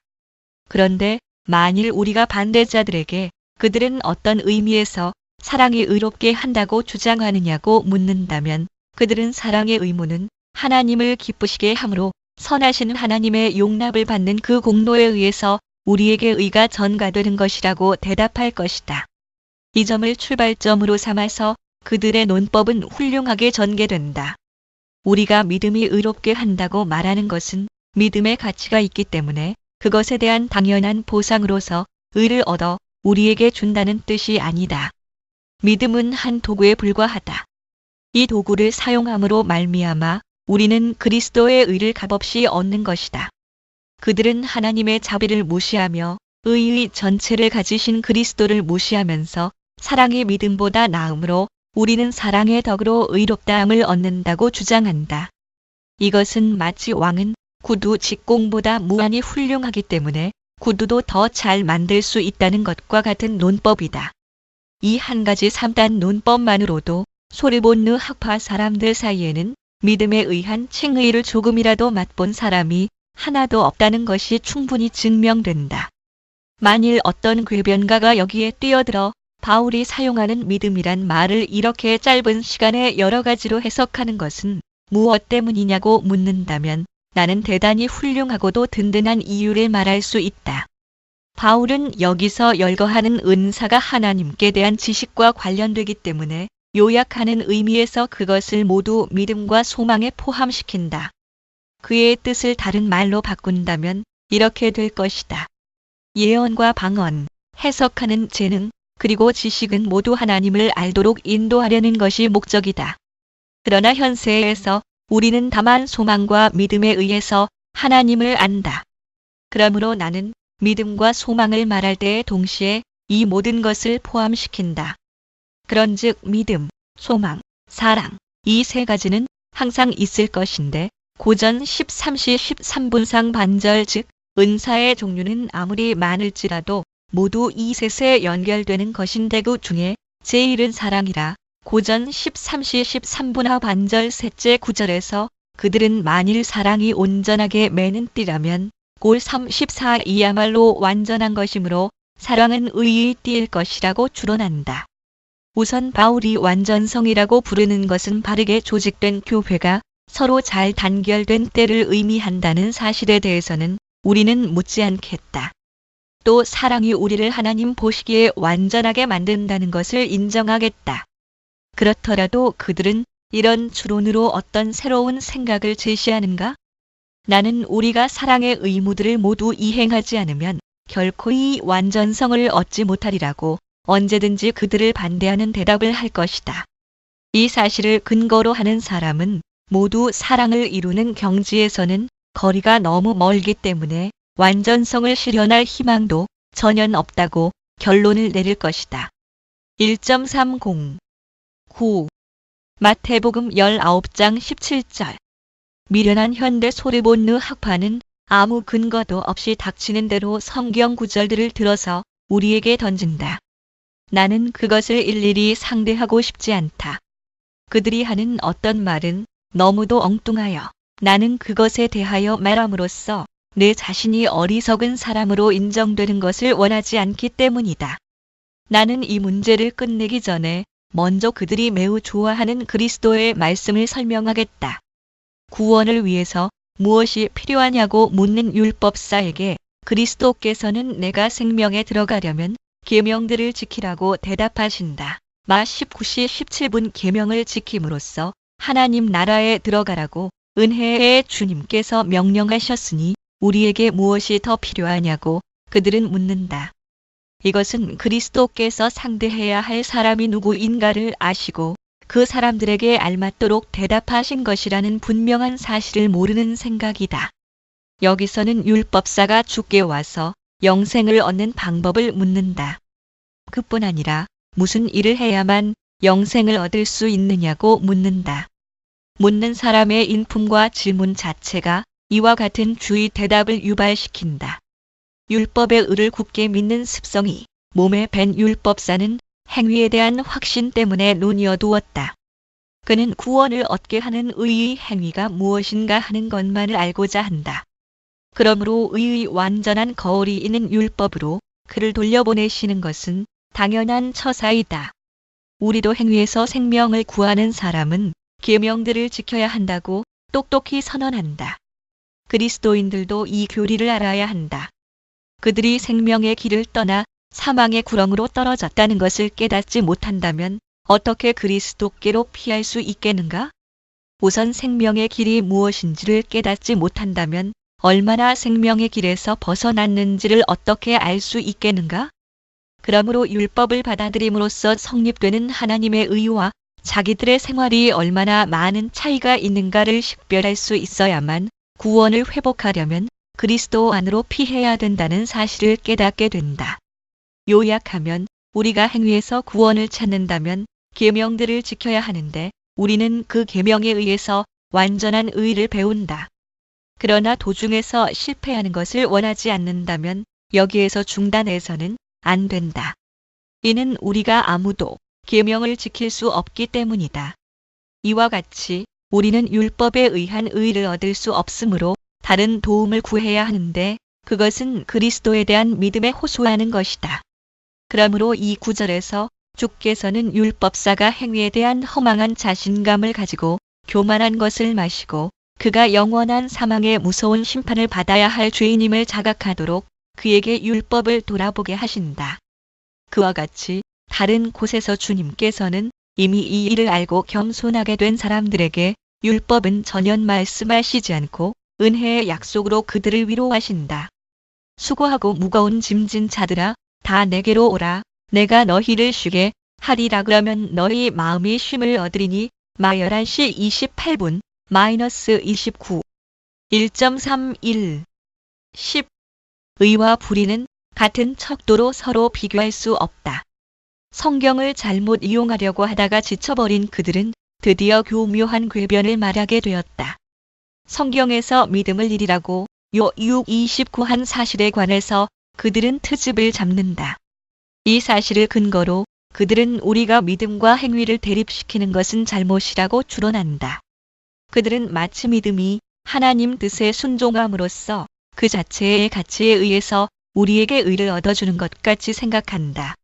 그런데 만일 우리가 반대자들에게 그들은 어떤 의미에서 사랑이 의롭게 한다고 주장하느냐고 묻는다면 그들은 사랑의 의무는 하나님을 기쁘시게 함으로 선하신 하나님의 용납을 받는 그 공로에 의해서 우리에게 의가 전가되는 것이라고 대답할 것이다. 이 점을 출발점으로 삼아서 그들의 논법은 훌륭하게 전개된다. 우리가 믿음이 의롭게 한다고 말하는 것은 믿음의 가치가 있기 때문에 그것에 대한 당연한 보상으로서 의를 얻어 우리에게 준다는 뜻이 아니다. 믿음은 한 도구에 불과하다. 이 도구를 사용함으로 말미암아 우리는 그리스도의 의를 값없이 얻는 것이다. 그들은 하나님의 자비를 무시하며 의의 전체를 가지신 그리스도를 무시하면서 사랑이 믿음보다 나음으로 우리는 사랑의 덕으로 의롭다함을 얻는다고 주장한다. 이것은 마치 왕은 구두 직공보다 무한히 훌륭하기 때문에 구두도 더 잘 만들 수 있다는 것과 같은 논법이다. 이 한 가지 3단 논법만으로도 소르본느 학파 사람들 사이에는 믿음에 의한 칭의를 조금이라도 맛본 사람이 하나도 없다는 것이 충분히 증명된다. 만일 어떤 궤변가가 여기에 뛰어들어 바울이 사용하는 믿음이란 말을 이렇게 짧은 시간에 여러 가지로 해석하는 것은 무엇 때문이냐고 묻는다면 나는 대단히 훌륭하고도 든든한 이유를 말할 수 있다. 바울은 여기서 열거하는 은사가 하나님께 대한 지식과 관련되기 때문에 요약하는 의미에서 그것을 모두 믿음과 소망에 포함시킨다. 그의 뜻을 다른 말로 바꾼다면 이렇게 될 것이다. 예언과 방언, 해석하는 재능, 그리고 지식은 모두 하나님을 알도록 인도하려는 것이 목적이다. 그러나 현세에서 우리는 다만 소망과 믿음에 의해서 하나님을 안다. 그러므로 나는 믿음과 소망을 말할 때에 동시에 이 모든 것을 포함시킨다. 그런즉 믿음, 소망, 사랑 이 세 가지는 항상 있을 것인데 고전 13시 13분상 반절 즉 은사의 종류는 아무리 많을지라도 모두 이 셋에 연결되는 것인데 그 중에 제일은 사랑이라. 고전 13시 13분하 반절 셋째 구절에서 그들은 만일 사랑이 온전하게 매는 띠라면 골 34 이야말로 완전한 것이므로 사랑은 의의 띠일 것이라고 추론한다. 우선 바울이 완전성이라고 부르는 것은 바르게 조직된 교회가 서로 잘 단결된 때를 의미한다는 사실에 대해서는 우리는 묻지 않겠다. 또 사랑이 우리를 하나님 보시기에 완전하게 만든다는 것을 인정하겠다. 그렇더라도 그들은 이런 추론으로 어떤 새로운 생각을 제시하는가? 나는 우리가 사랑의 의무들을 모두 이행하지 않으면 결코 이 완전성을 얻지 못하리라고 언제든지 그들을 반대하는 대답을 할 것이다. 이 사실을 근거로 하는 사람은 모두 사랑을 이루는 경지에서는 거리가 너무 멀기 때문에 완전성을 실현할 희망도 전혀 없다고 결론을 내릴 것이다. 1.30 9. 마태복음 19장 17절. 미련한 현대 소르본느 학파는 아무 근거도 없이 닥치는 대로 성경 구절들을 들어서 우리에게 던진다. 나는 그것을 일일이 상대하고 싶지 않다. 그들이 하는 어떤 말은 너무도 엉뚱하여 나는 그것에 대하여 말함으로써 내 자신이 어리석은 사람으로 인정되는 것을 원하지 않기 때문이다. 나는 이 문제를 끝내기 전에 먼저 그들이 매우 좋아하는 그리스도의 말씀을 설명하겠다. 구원을 위해서 무엇이 필요하냐고 묻는 율법사에게 그리스도께서는 내가 생명에 들어가려면 계명들을 지키라고 대답하신다. 마 19시 17분 계명을 지킴으로써 하나님 나라에 들어가라고 은혜의 주님께서 명령하셨으니 우리에게 무엇이 더 필요하냐고 그들은 묻는다. 이것은 그리스도께서 상대해야 할 사람이 누구인가를 아시고 그 사람들에게 알맞도록 대답하신 것이라는 분명한 사실을 모르는 생각이다. 여기서는 율법사가 주께 와서 영생을 얻는 방법을 묻는다. 그뿐 아니라 무슨 일을 해야만 영생을 얻을 수 있느냐고 묻는다. 묻는 사람의 인품과 질문 자체가 이와 같은 주의 대답을 유발시킨다. 율법의 의를 굳게 믿는 습성이 몸에 밴 율법사는 행위에 대한 확신 때문에 눈이 어두웠다. 그는 구원을 얻게 하는 의의 행위가 무엇인가 하는 것만을 알고자 한다. 그러므로 의의 완전한 거울이 있는 율법으로 그를 돌려보내시는 것은 당연한 처사이다. 우리도 행위에서 생명을 구하는 사람은 계명들을 지켜야 한다고 똑똑히 선언한다. 그리스도인들도 이 교리를 알아야 한다. 그들이 생명의 길을 떠나 사망의 구렁으로 떨어졌다는 것을 깨닫지 못한다면 어떻게 그리스도께로 피할 수 있겠는가? 우선 생명의 길이 무엇인지를 깨닫지 못한다면 얼마나 생명의 길에서 벗어났는지를 어떻게 알 수 있겠는가? 그러므로 율법을 받아들임으로써 성립되는 하나님의 의와 자기들의 생활이 얼마나 많은 차이가 있는가를 식별할 수 있어야만 구원을 회복하려면 그리스도 안으로 피해야 된다는 사실을 깨닫게 된다. 요약하면 우리가 행위에서 구원을 찾는다면 계명들을 지켜야 하는데 우리는 그 계명에 의해서 완전한 의를 배운다. 그러나 도중에서 실패하는 것을 원하지 않는다면 여기에서 중단해서는 안 된다. 이는 우리가 아무도 계명을 지킬 수 없기 때문이다. 이와 같이 우리는 율법에 의한 의를 얻을 수 없으므로 다른 도움을 구해야 하는데 그것은 그리스도에 대한 믿음에 호소하는 것이다. 그러므로 이 구절에서 주께서는 율법사가 행위에 대한 허망한 자신감을 가지고 교만한 것을 마시고 그가 영원한 사망의 무서운 심판을 받아야 할 죄인임을 자각하도록 그에게 율법을 돌아보게 하신다. 그와 같이 다른 곳에서 주님께서는 이미 이 일을 알고 겸손하게 된 사람들에게 율법은 전혀 말씀하시지 않고 은혜의 약속으로 그들을 위로하신다. 수고하고 무거운 짐진 자들아 다 내게로 오라. 내가 너희를 쉬게 하리라. 그러면 너희 마음이 쉼을 얻으리니. 마 11시 28분 -29 1.31 10. 의와 불의는 같은 척도로 서로 비교할 수 없다. 성경을 잘못 이용하려고 하다가 지쳐버린 그들은 드디어 교묘한 궤변을 말하게 되었다. 성경에서 믿음을 이리라고 요 6:29한 사실에 관해서 그들은 트집을 잡는다. 이 사실을 근거로 그들은 우리가 믿음과 행위를 대립시키는 것은 잘못이라고 추론한다. 그들은 마치 믿음이 하나님 뜻에 순종함으로써 그 자체의 가치에 의해서 우리에게 의를 얻어주는 것 같이 생각한다.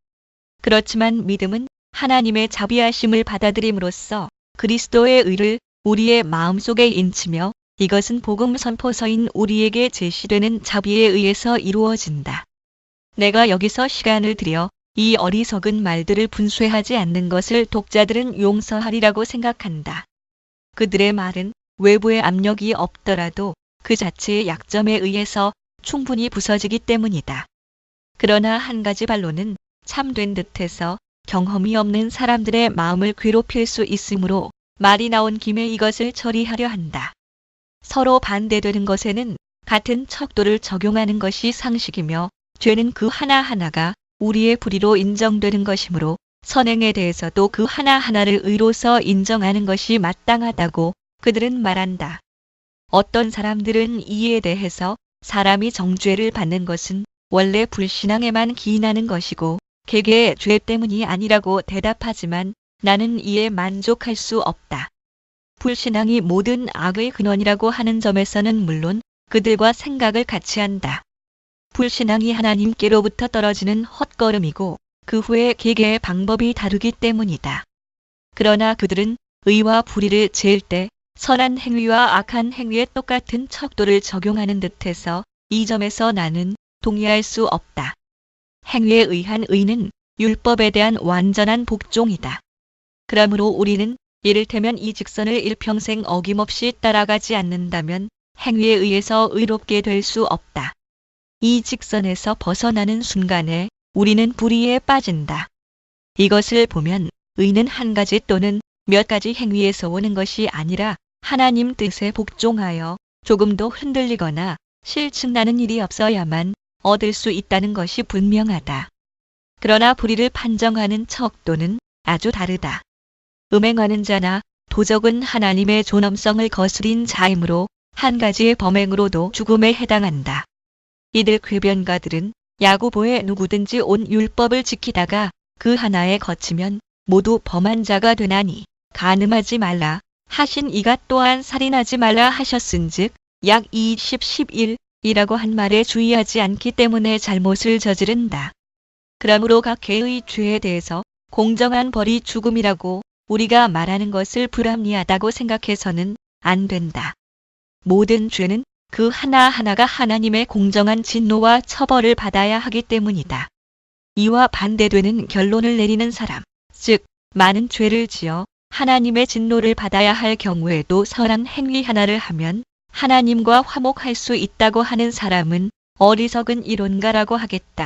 그렇지만 믿음은 하나님의 자비하심을 받아들임으로써 그리스도의 의를 우리의 마음속에 인치며 이것은 복음 선포서인 우리에게 제시되는 자비에 의해서 이루어진다. 내가 여기서 시간을 들여 이 어리석은 말들을 분쇄하지 않는 것을 독자들은 용서하리라고 생각한다. 그들의 말은 외부의 압력이 없더라도 그 자체의 약점에 의해서 충분히 부서지기 때문이다. 그러나 한 가지 반론은 참된 듯해서 경험이 없는 사람들의 마음을 괴롭힐 수 있으므로 말이 나온 김에 이것을 처리하려 한다. 서로 반대되는 것에는 같은 척도를 적용하는 것이 상식이며 죄는 그 하나하나가 우리의 불의로 인정되는 것이므로 선행에 대해서도 그 하나하나를 의로서 인정하는 것이 마땅하다고 그들은 말한다. 어떤 사람들은 이에 대해서 사람이 정죄를 받는 것은 원래 불신앙에만 기인하는 것이고 개개의 죄 때문이 아니라고 대답하지만 나는 이에 만족할 수 없다. 불신앙이 모든 악의 근원이라고 하는 점에서는 물론 그들과 생각을 같이 한다. 불신앙이 하나님께로부터 떨어지는 헛걸음이고 그 후에 개개의 방법이 다르기 때문이다. 그러나 그들은 의와 불의를 재을 때 선한 행위와 악한 행위에 똑같은 척도를 적용하는 듯해서 이 점에서 나는 동의할 수 없다. 행위에 의한 의는 율법에 대한 완전한 복종이다. 그러므로 우리는 이를테면 이 직선을 일평생 어김없이 따라가지 않는다면 행위에 의해서 의롭게 될 수 없다. 이 직선에서 벗어나는 순간에 우리는 불의에 빠진다. 이것을 보면 의는 한 가지 또는 몇 가지 행위에서 오는 것이 아니라 하나님 뜻에 복종하여 조금도 흔들리거나 실증나는 일이 없어야만 얻을 수 있다는 것이 분명하다. 그러나 불의를 판정하는 척도는 아주 다르다. 음행하는 자나 도적은 하나님의 존엄성을 거스린 자이므로 한 가지의 범행으로도 죽음에 해당한다. 이들 궤변가들은 야고보에 누구든지 온 율법을 지키다가 그 하나에 거치면 모두 범한 자가 되나니 간음하지 말라 하신 이가 또한 살인하지 말라 하셨은즉 약 20:11이라고 한 말에 주의하지 않기 때문에 잘못을 저지른다. 그러므로 각 개의 죄에 대해서 공정한 벌이 죽음이라고 우리가 말하는 것을 불합리하다고 생각해서는 안 된다. 모든 죄는 그 하나하나가 하나님의 공정한 진노와 처벌을 받아야 하기 때문이다. 이와 반대되는 결론을 내리는 사람, 즉 많은 죄를 지어 하나님의 진노를 받아야 할 경우에도 선한 행위 하나를 하면 하나님과 화목할 수 있다고 하는 사람은 어리석은 이론가라고 하겠다.